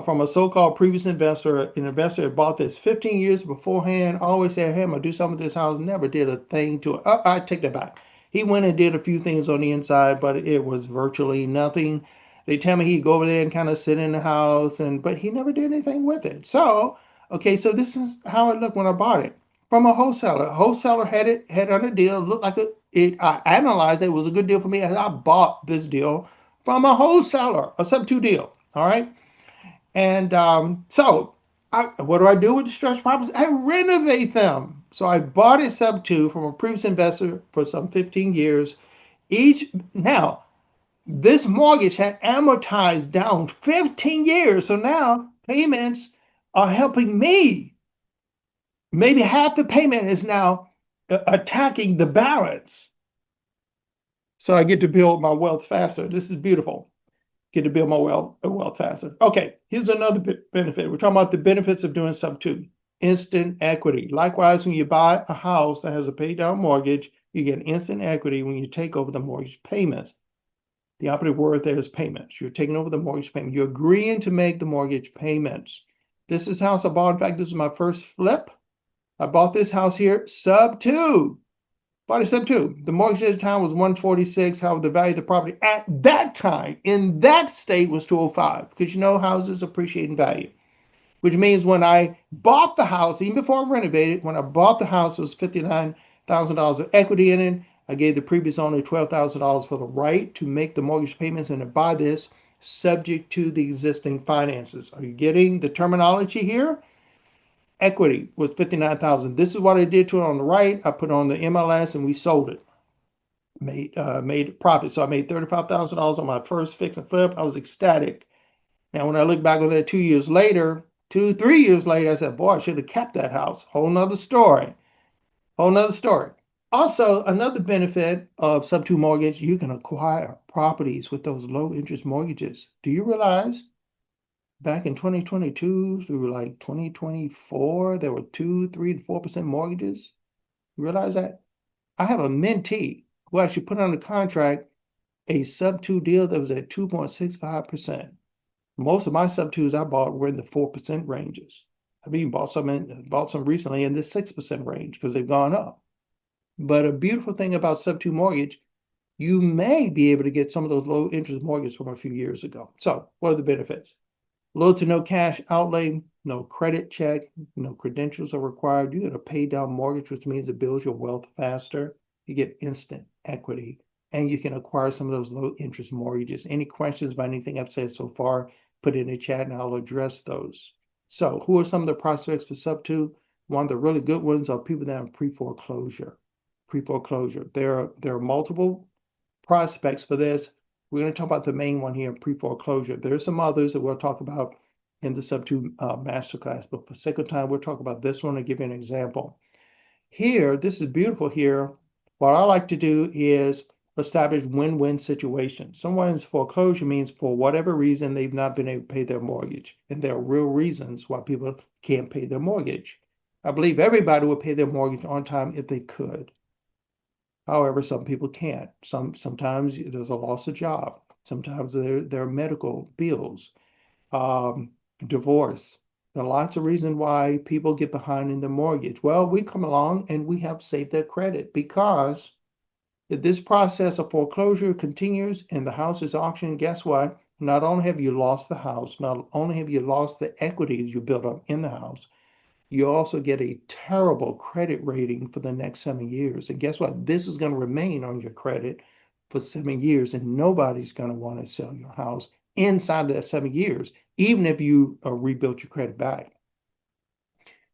from a so-called previous investor. An investor had bought this 15 years beforehand. Always said, hey, I'm going to do something with this house. Never did a thing to it. I take that back. He went and did a few things on the inside, but it was virtually nothing. They tell me he'd go over there and kind of sit in the house, but he never did anything with it. So, okay, so this is how it looked when I bought it. From a wholesaler. A wholesaler had on a deal, looked like I analyzed it was a good deal for me as I bought this deal from a wholesaler, a sub 2 deal. All right. And so what do I do with distressed properties? I renovate them. So I bought a sub two from a previous investor for some 15 years. Now, this mortgage had amortized down 15 years. So now payments are helping me. Maybe half the payment is now attacking the balance. So I get to build my wealth faster. This is beautiful. Get to build my wealth faster. Okay, here's another benefit. We're talking about the benefits of doing sub two. Instant equity. Likewise, when you buy a house that has a paid down mortgage, you get instant equity when you take over the mortgage payments. The operative word there is payments. You're taking over the mortgage payment. You're agreeing to make the mortgage payments. This is house I bought. In fact, this is my first flip. I bought this house here, sub two. Bought it sub two. The mortgage at the time was 146. However, the value of the property at that time in that state was 205, because you know houses appreciate in value. Which means when I bought the house, even before I renovated, when I bought the house, it was $59,000 of equity in it. I gave the previous owner $12,000 for the right to make the mortgage payments and to buy this subject to the existing finances. Are you getting the terminology here? Equity was $59,000. This is what I did to it on the right. I put on the MLS and we sold it. Made profit. So I made $35,000 on my first fix and flip. I was ecstatic. Now, when I look back on that 2 years later, 3 years later, I said, boy, I should have kept that house. Whole nother story. Whole nother story. Also, another benefit of sub two mortgage, you can acquire properties with those low interest mortgages. Do you realize back in 2022 through like 2024, there were 2, 3, and 4% mortgages? You realize that? I have a mentee who actually put on a contract a sub two deal that was at 2.65%. Most of my sub twos I bought were in the 4% ranges. I've even bought some recently in the 6% range because they've gone up. But a beautiful thing about sub two mortgage, you may be able to get some of those low interest mortgages from a few years ago. So what are the benefits? Low to no cash outlay, no credit check, no credentials are required. You get a pay down mortgage, which means it builds your wealth faster. You get instant equity, and you can acquire some of those low interest mortgages. Any questions about anything I've said so far, put it in the chat and I'll address those. So who are some of the prospects for sub two? One of the really good ones are people that are pre-foreclosure. Pre-foreclosure. There are multiple prospects for this. We're going to talk about the main one here, pre-foreclosure. There are some others that we'll talk about in the sub two masterclass, but for sake of time, we'll talk about this one and give you an example. Here, this is beautiful here. What I like to do is establish win-win situations. Someone's foreclosure means for whatever reason, they've not been able to pay their mortgage. And there are real reasons why people can't pay their mortgage. I believe everybody would pay their mortgage on time if they could. However, some people can't. Sometimes there's a loss of job. Sometimes there are medical bills, divorce. There are lots of reasons why people get behind in their mortgage. Well, we come along and we help save their credit, because if this process of foreclosure continues and the house is auctioned, guess what? Not only have you lost the house, not only have you lost the equities you built up in the house, you also get a terrible credit rating for the next 7 years. And guess what? This is going to remain on your credit for 7 years, and nobody's going to want to sell your house inside of that 7 years, even if you rebuilt your credit back.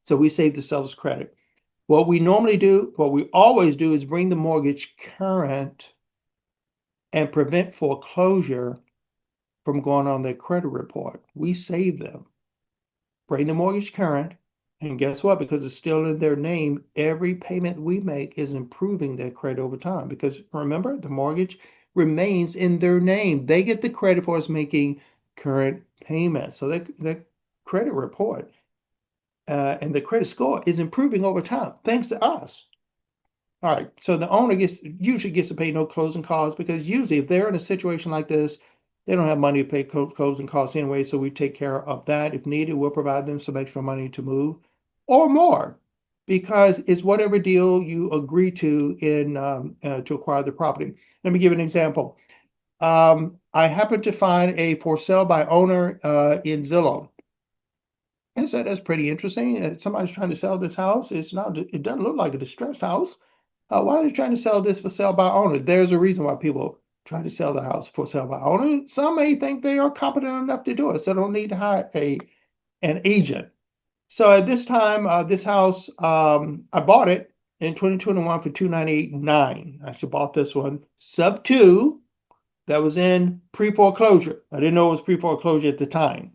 So we save the seller's credit. What we always do is bring the mortgage current and prevent foreclosure from going on their credit report. We save them. Bring the mortgage current. And guess what? Because it's still in their name, every payment we make is improving their credit over time. Because remember, the mortgage remains in their name. They get the credit for us making current payments. So their credit report and the credit score is improving over time, thanks to us. All right, so the owner usually gets to pay no closing costs, because usually if they're in a situation like this, they don't have money to pay closing costs anyway, so we take care of that. If needed, we'll provide them some extra money to move or more, because it's whatever deal you agree to to acquire the property. Let me give an example. I happened to find a for sale by owner in Zillow. And so that's pretty interesting. Somebody's trying to sell this house. It doesn't look like a distressed house. Why are they trying to sell this for sale by owner? There's a reason why people try to sell the house for sale by owner. Some may think they are competent enough to do it, so they don't need to hire an agent. So at this time, this house, I bought it in 2021 for 298.9. I actually bought this one sub two that was in pre-foreclosure. I didn't know it was pre-foreclosure at the time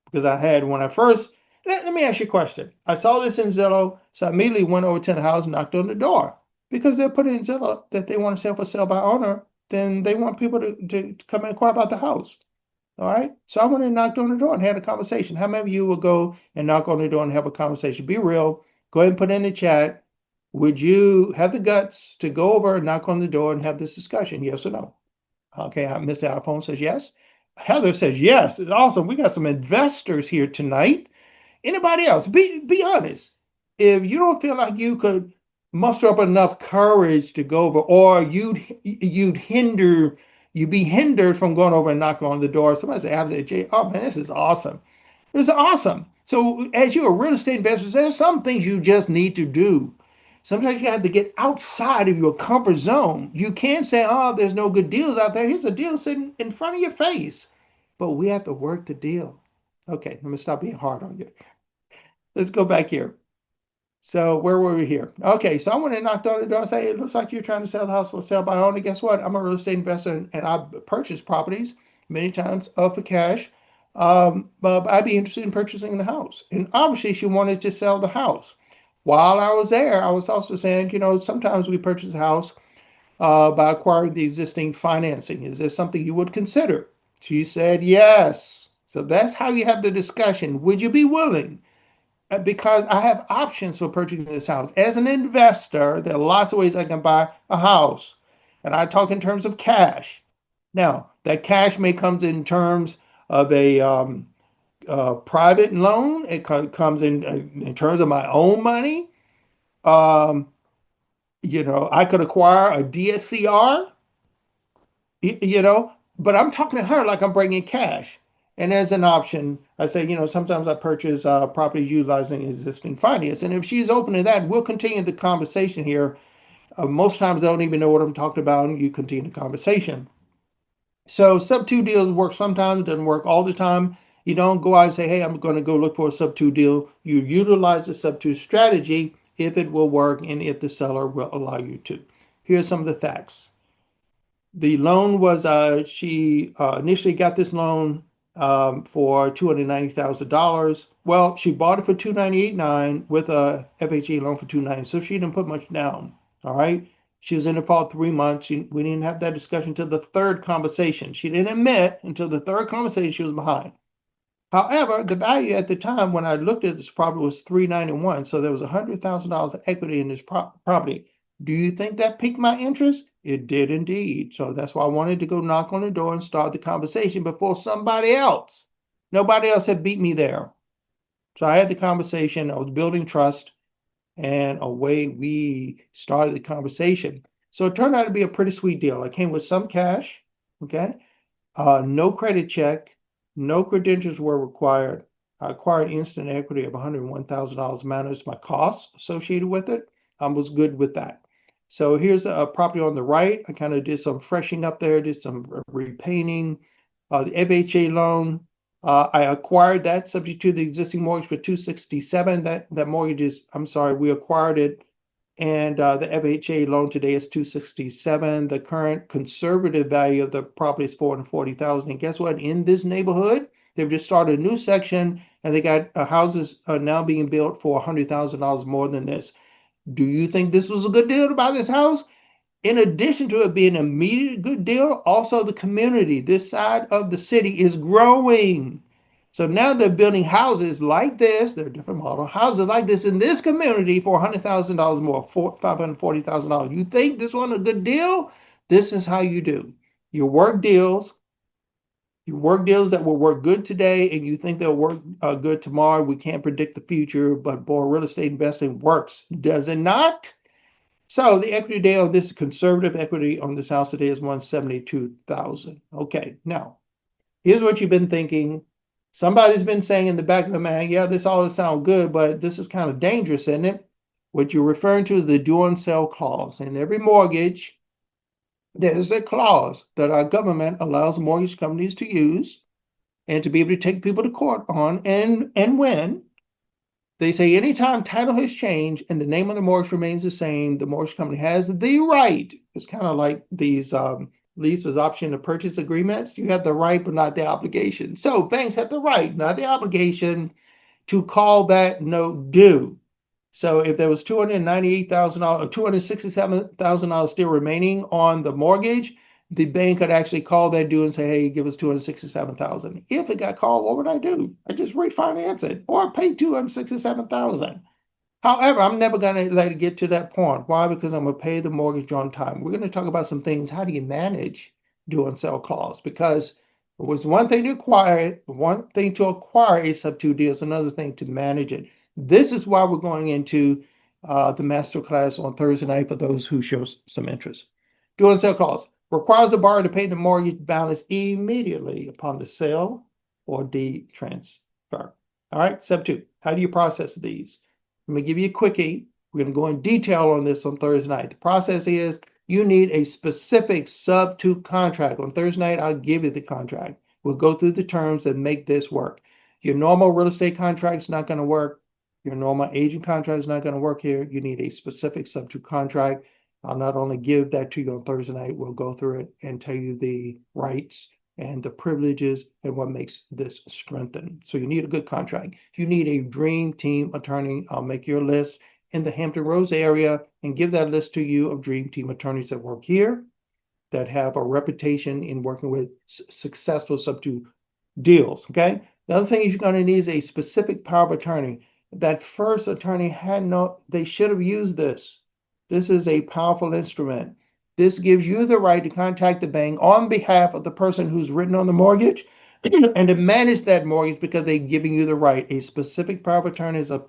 because I had when I first. Let me ask you a question. I saw this in Zillow, so I immediately went over to the house and knocked on the door because they put it in Zillow that they want to sell for sale by owner. Then they want people to come and inquire about the house. All right. So I went and knocked on the door and had a conversation. How many of you will go and knock on the door and have a conversation? Be real. Go ahead and put in the chat. Would you have the guts to go over and knock on the door and have this discussion? Yes or no? Okay. Mr. iPhone says yes. Heather says yes. It's awesome. We got some investors here tonight. Anybody else? Be honest. If you don't feel like you could muster up enough courage to go over, or you'd be hindered from going over and knocking on the door. Somebody say, Jay, oh man, this is awesome. It's awesome. So as you're a real estate investor, there's some things you just need to do. Sometimes you have to get outside of your comfort zone. You can't say, oh, there's no good deals out there. Here's a deal sitting in front of your face. But we have to work the deal. Okay, let me stop being hard on you. Let's go back here. So where were we here? Okay, so I went and knocked on the door and say, it looks like you're trying to sell the house for sale by owner. Guess what? I'm a real estate investor and I've purchased properties many times for cash. But I'd be interested in purchasing the house. And obviously she wanted to sell the house. While I was there, I was also saying, sometimes we purchase a house by acquiring the existing financing. Is this something you would consider? She said yes. So that's how you have the discussion. Would you be willing? Because I have options for purchasing this house. As an investor, there are lots of ways I can buy a house. And I talk in terms of cash. Now, that cash may come in terms of a private loan. It comes in terms of my own money. Um, I could acquire a DSCR, but I'm talking to her like I'm bringing cash. And as an option, I say, sometimes I purchase properties utilizing existing finance. And if she's open to that, we'll continue the conversation here. Most times they don't even know what I'm talking about, and you continue the conversation. So sub two deals work sometimes, doesn't work all the time. You don't go out and say, hey, I'm going to go look for a sub two deal. You utilize the sub two strategy if it will work and if the seller will allow you to. Here's some of the facts. The loan was, she initially got this loan for $290,000. Well, she bought it for $298,900 with a FHA loan for $290,000. So she didn't put much down. All right. She was in it for 3 months. We didn't have that discussion until the third conversation. She didn't admit until the third conversation she was behind. However, the value at the time when I looked at this property was $391,000. So there was $100,000 of equity in this property. Do you think that piqued my interest? It did indeed. So that's why I wanted to go knock on the door and start the conversation before somebody else. Nobody else had beat me there. So I had the conversation. I was building trust, and away we started the conversation. So it turned out to be a pretty sweet deal. I came with some cash, okay? No credit check, no credentials were required. I acquired instant equity of $101,000 minus my costs associated with it. I was good with that. So here's a property on the right. I kind of did some freshening up there, did some repainting. The FHA loan, I acquired that subject to the existing mortgage for $267. That mortgage is, I'm sorry, we acquired it, and the FHA loan today is $267. The current conservative value of the property is $440,000. And guess what? In this neighborhood, they've just started a new section, and they got houses now being built for $100,000 more than this. Do you think this was a good deal to buy this house? In addition to it being an immediate good deal, also the community, this side of the city is growing. So now they're building houses like this. They're different model houses like this in this community for $100,000 more, $540,000. You think this one a good deal? This is how you do. You work deals. You work deals that will work good today, and you think they'll work good tomorrow. We can't predict the future, but boy, real estate investing works, does it not? So the equity today on this conservative equity on this house today is $172,000. Okay, now here's what you've been thinking. Somebody's been saying in the back of the mind, yeah, this all sounds good, but this is kind of dangerous, isn't it? What you're referring to is the due on sale clause. In every mortgage, there's a clause that our government allows mortgage companies to use and to be able to take people to court on and win They say anytime title has changed and the name of the mortgage remains the same, the mortgage company has the right. It's kind of like these lease with option to purchase agreements. You have the right, but not the obligation. So banks have the right, not the obligation, to call that note due. So if there was $298,000 or $267,000 still remaining on the mortgage, the bank could actually call that due and say, hey, give us $267,000. If it got called, what would I do? I just refinance it or pay $267,000. However, I'm never going to let it get to that point. Why? Because I'm going to pay the mortgage on time. We're going to talk about some things. How do you manage due on sale clause? Because it was one thing to acquire it, one thing to acquire a sub-2 deal is another thing to manage it. This is why we're going into the master class on Thursday night for those who show some interest. Due on sale clause requires the borrower to pay the mortgage balance immediately upon the sale or deed transfer. All right, sub-2. How do you process these? Let me give you a quickie. We're going to go in detail on this on Thursday night. The process is you need a specific sub-2 contract. On Thursday night, I'll give you the contract. We'll go through the terms that make this work. Your normal real estate contract is not going to work. Your normal agent contract is not going to work here. You need a specific sub-2 contract. I'll not only give that to you on Thursday night, we'll go through it and tell you the rights and the privileges and what makes this strengthen. So you need a good contract. You need a dream team attorney. I'll make your list in the Hampton Roads area and give that list to you of dream team attorneys that work here, that have a reputation in working with successful sub-2 deals, okay? The other thing you're gonna need is a specific power of attorney. That first attorney they should have used this. This is a powerful instrument. This gives you the right to contact the bank on behalf of the person who's written on the mortgage and to manage that mortgage because they're giving you the right. A specific power of attorney is a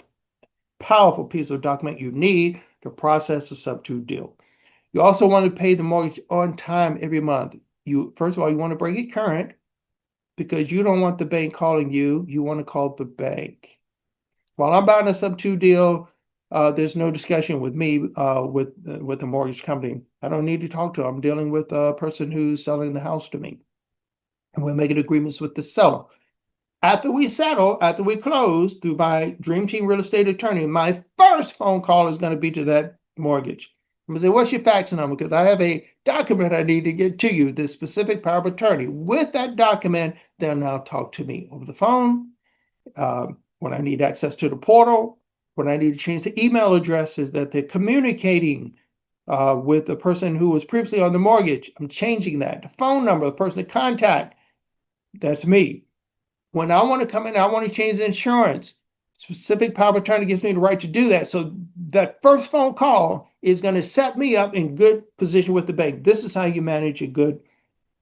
powerful piece of document you need to process a sub-2 deal. You also want to pay the mortgage on time every month. First of all, you want to bring it current because you don't want the bank calling you. You want to call the bank. While I'm buying a sub-2 deal, there's no discussion with me with the mortgage company. I don't need to talk to them. I'm dealing with a person who's selling the house to me. And we're making agreements with the seller. After we settle, after we close through my Dream Team real estate attorney, my first phone call is going to be to that mortgage. I'm going to say, what's your fax number? Because I have a document I need to get to you, this specific power of attorney. With that document, they'll now talk to me over the phone. When I need access to the portal, when I need to change the email addresses that they're communicating with the person who was previously on the mortgage, I'm changing that. The phone number, the person to contact, that's me. When I want to come in, I want to change the insurance. Specific power of attorney gives me the right to do that. So that first phone call is going to set me up in good position with the bank. This is how you manage a good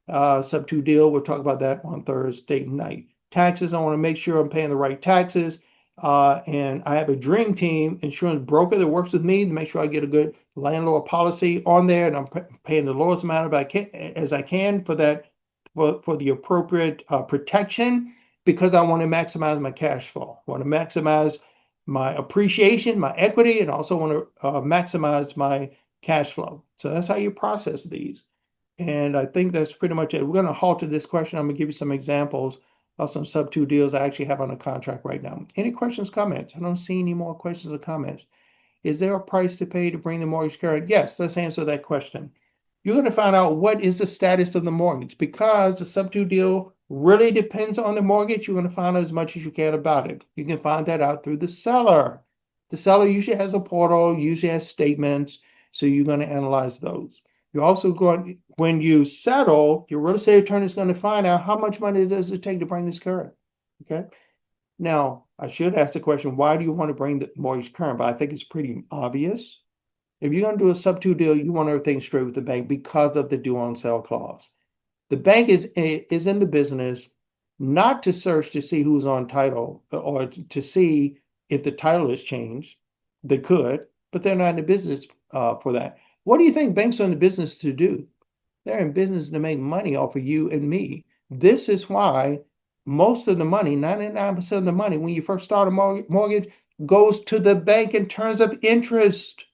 sub-2 deal. We'll talk about that on Thursday night. Taxes, I want to make sure I'm paying the right taxes. And I have a dream team insurance broker that works with me to make sure I get a good landlord policy on there, and I'm paying the lowest amount as I can for that, for the appropriate protection, because I want to maximize my cash flow. I want to maximize my appreciation, my equity, and also want to maximize my cash flow. So that's how you process these. And I think that's pretty much it. We're going to halt to this question. I'm going to give you some examples of some sub-2 deals I actually have on a contract right now. Any questions, comments? I don't see any more questions or comments. Is there a price to pay to bring the mortgage current? Yes, let's answer that question. You're going to find out what is the status of the mortgage. Because the sub-2 deal really depends on the mortgage, you're going to find out as much as you can about it. You can find that out through the seller. The seller usually has a portal, usually has statements, so you're going to analyze those. You're also going, when you settle, your real estate attorney is going to find out how much money does it take to bring this current. Okay. Now, I should ask the question, why do you want to bring the mortgage current? But I think it's pretty obvious. If you're going to do a sub-2 deal, you want everything straight with the bank because of the due on sale clause. The bank is in the business not to search to see who's on title or to see if the title has changed. They could, but they're not in the business for that. What do you think banks are in the business to do? They're in business to make money off of you and me. This is why most of the money, 99% of the money, when you first start a mortgage, goes to the bank in terms of interest.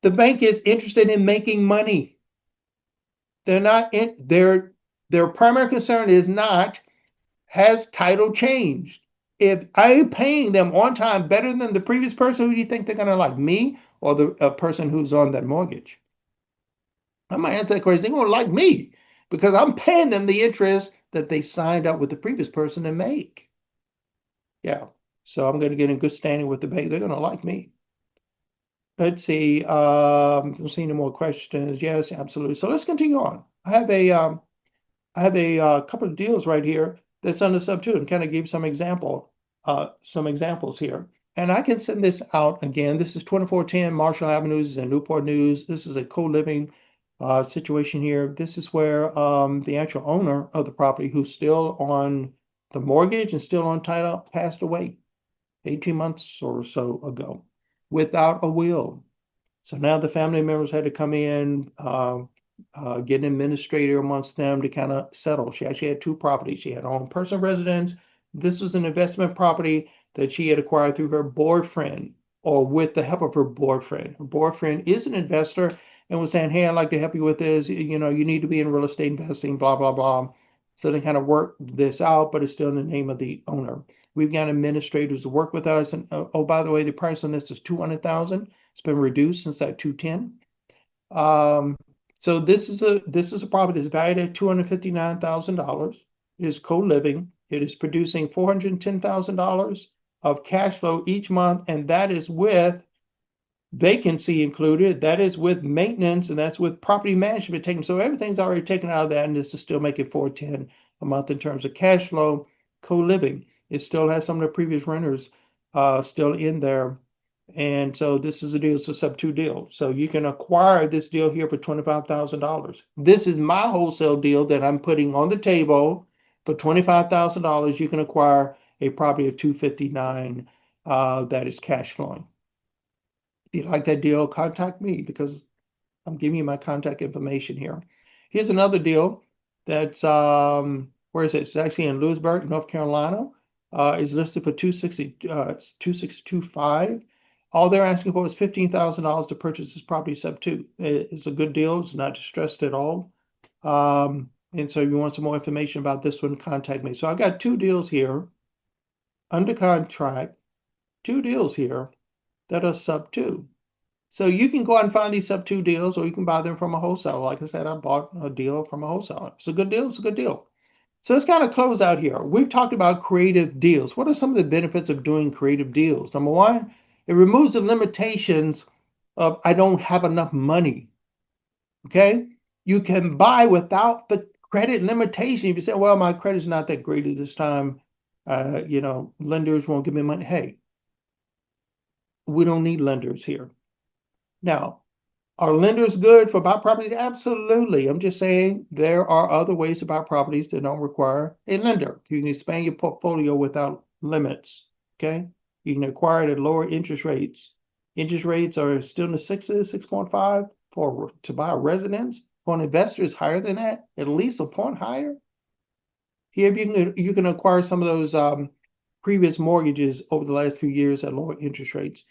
The bank is interested in making money. They're not in their primary concern is not, has title changed? if I'm paying them on time better than the previous person, who do you think they're going to like, me or the person who's on that mortgage? I'm going to answer that question. They're going to like me because I'm paying them the interest that they signed up with the previous person to make. Yeah. So I'm going to get in good standing with the bank. They're going to like me. Let's see. Don't see any more questions. Yes, absolutely. So let's continue on. I have a couple of deals right here that's under sub two, and kind of give some examples here. And I can send this out again. This is 2410 Marshall Avenues in Newport News. This is a co-living situation here. This is where the actual owner of the property, who's still on the mortgage and still on title, passed away 18 months or so ago without a will. So now the family members had to come in, get an administrator amongst them to kind of settle. She actually had two properties. She had her own personal residence. This was an investment property that she had acquired through her boyfriend, or with the help of her boyfriend. Her boyfriend is an investor and was saying, hey, I'd like to help you with this. You know, you need to be in real estate investing, blah, blah, blah. So they kind of worked this out, but it's still in the name of the owner. We've got administrators to work with us. And oh, by the way, the price on this is $200,000. It's been reduced since that 210. So this is a property that's valued at $259,000. It is co-living. It is producing $410,000 of cash flow each month, and that is with vacancy included. That is with maintenance, and that's with property management taken. So everything's already taken out of that, and this is still making $410 a month in terms of cash flow. Co-living. It still has some of the previous renters still in there. And so this is a deal, it's a sub two deal. So you can acquire this deal here for $25,000. This is my wholesale deal that I'm putting on the table. For $25,000, you can acquire a property of $259 that is cash flowing. If you like that deal, contact me because I'm giving you my contact information here. Here's another deal that's where is it? It's actually in Lewisburg, North Carolina. It's listed for $262,500. All they're asking for is $15,000 to purchase this property sub two. It's a good deal. It's not distressed at all. And so if you want some more information about this one, contact me. So I've got two deals here under contract, two deals here that are sub two. So you can go out and find these sub two deals, or you can buy them from a wholesaler. Like I said, I bought a deal from a wholesaler. It's a good deal. It's a good deal. So let's kind of close out here. We've talked about creative deals. What are some of the benefits of doing creative deals? Number one, it removes the limitations of I don't have enough money. Okay? You can buy without the credit limitation. If you say, well, my credit's not that great at this time, lenders won't give me money. Hey, we don't need lenders here. Now, are lenders good for buy properties? Absolutely. I'm just saying there are other ways to buy properties that don't require a lender. You can expand your portfolio without limits. Okay? You can acquire it at lower interest rates. Interest rates are still in the 6s, 6.5 to buy a residence. For an investor, is higher than that, at least a point higher. Here, you can acquire some of those previous mortgages over the last few years at lower interest rates.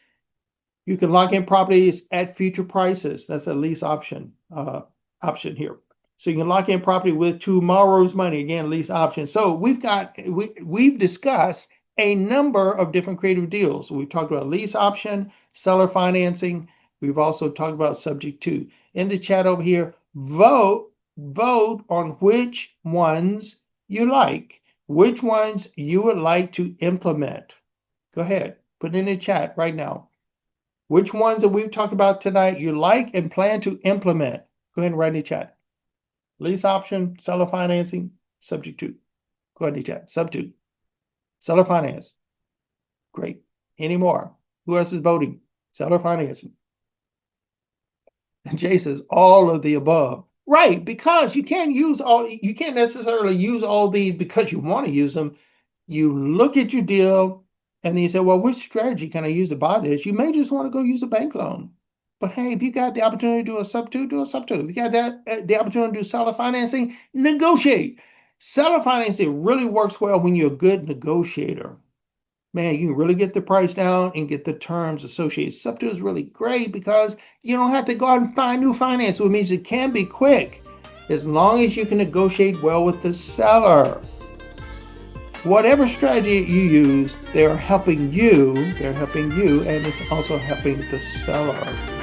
You can lock in properties at future prices. That's a lease option here. So you can lock in property with tomorrow's money. Again, lease option. So we've discussed a number of different creative deals. We've talked about lease option, seller financing. We've also talked about subject to. In the chat over here, vote on which ones you like, which ones you would like to implement. Go ahead, put it in the chat right now. Which ones that we've talked about tonight you like and plan to implement? Go ahead and write in the chat. Lease option, seller financing, subject to. Go ahead in the chat. Sub to. Seller finance. Great. Any more? Who else is voting? Seller financing. And Jay says all of the above. Right, because you can't necessarily use all these because you want to use them. You look at your deal and then you say, well, which strategy can I use to buy this? You may just want to go use a bank loan. But hey, if you got the opportunity to do a sub two, do a sub two. If you got the opportunity to do seller financing, negotiate. Seller financing really works well when you're a good negotiator. Man, you can really get the price down and get the terms associated. Sub two is really great because you don't have to go out and find new finance, which means it can be quick as long as you can negotiate well with the seller. whatever strategy you use, they're helping you, and it's also helping the seller.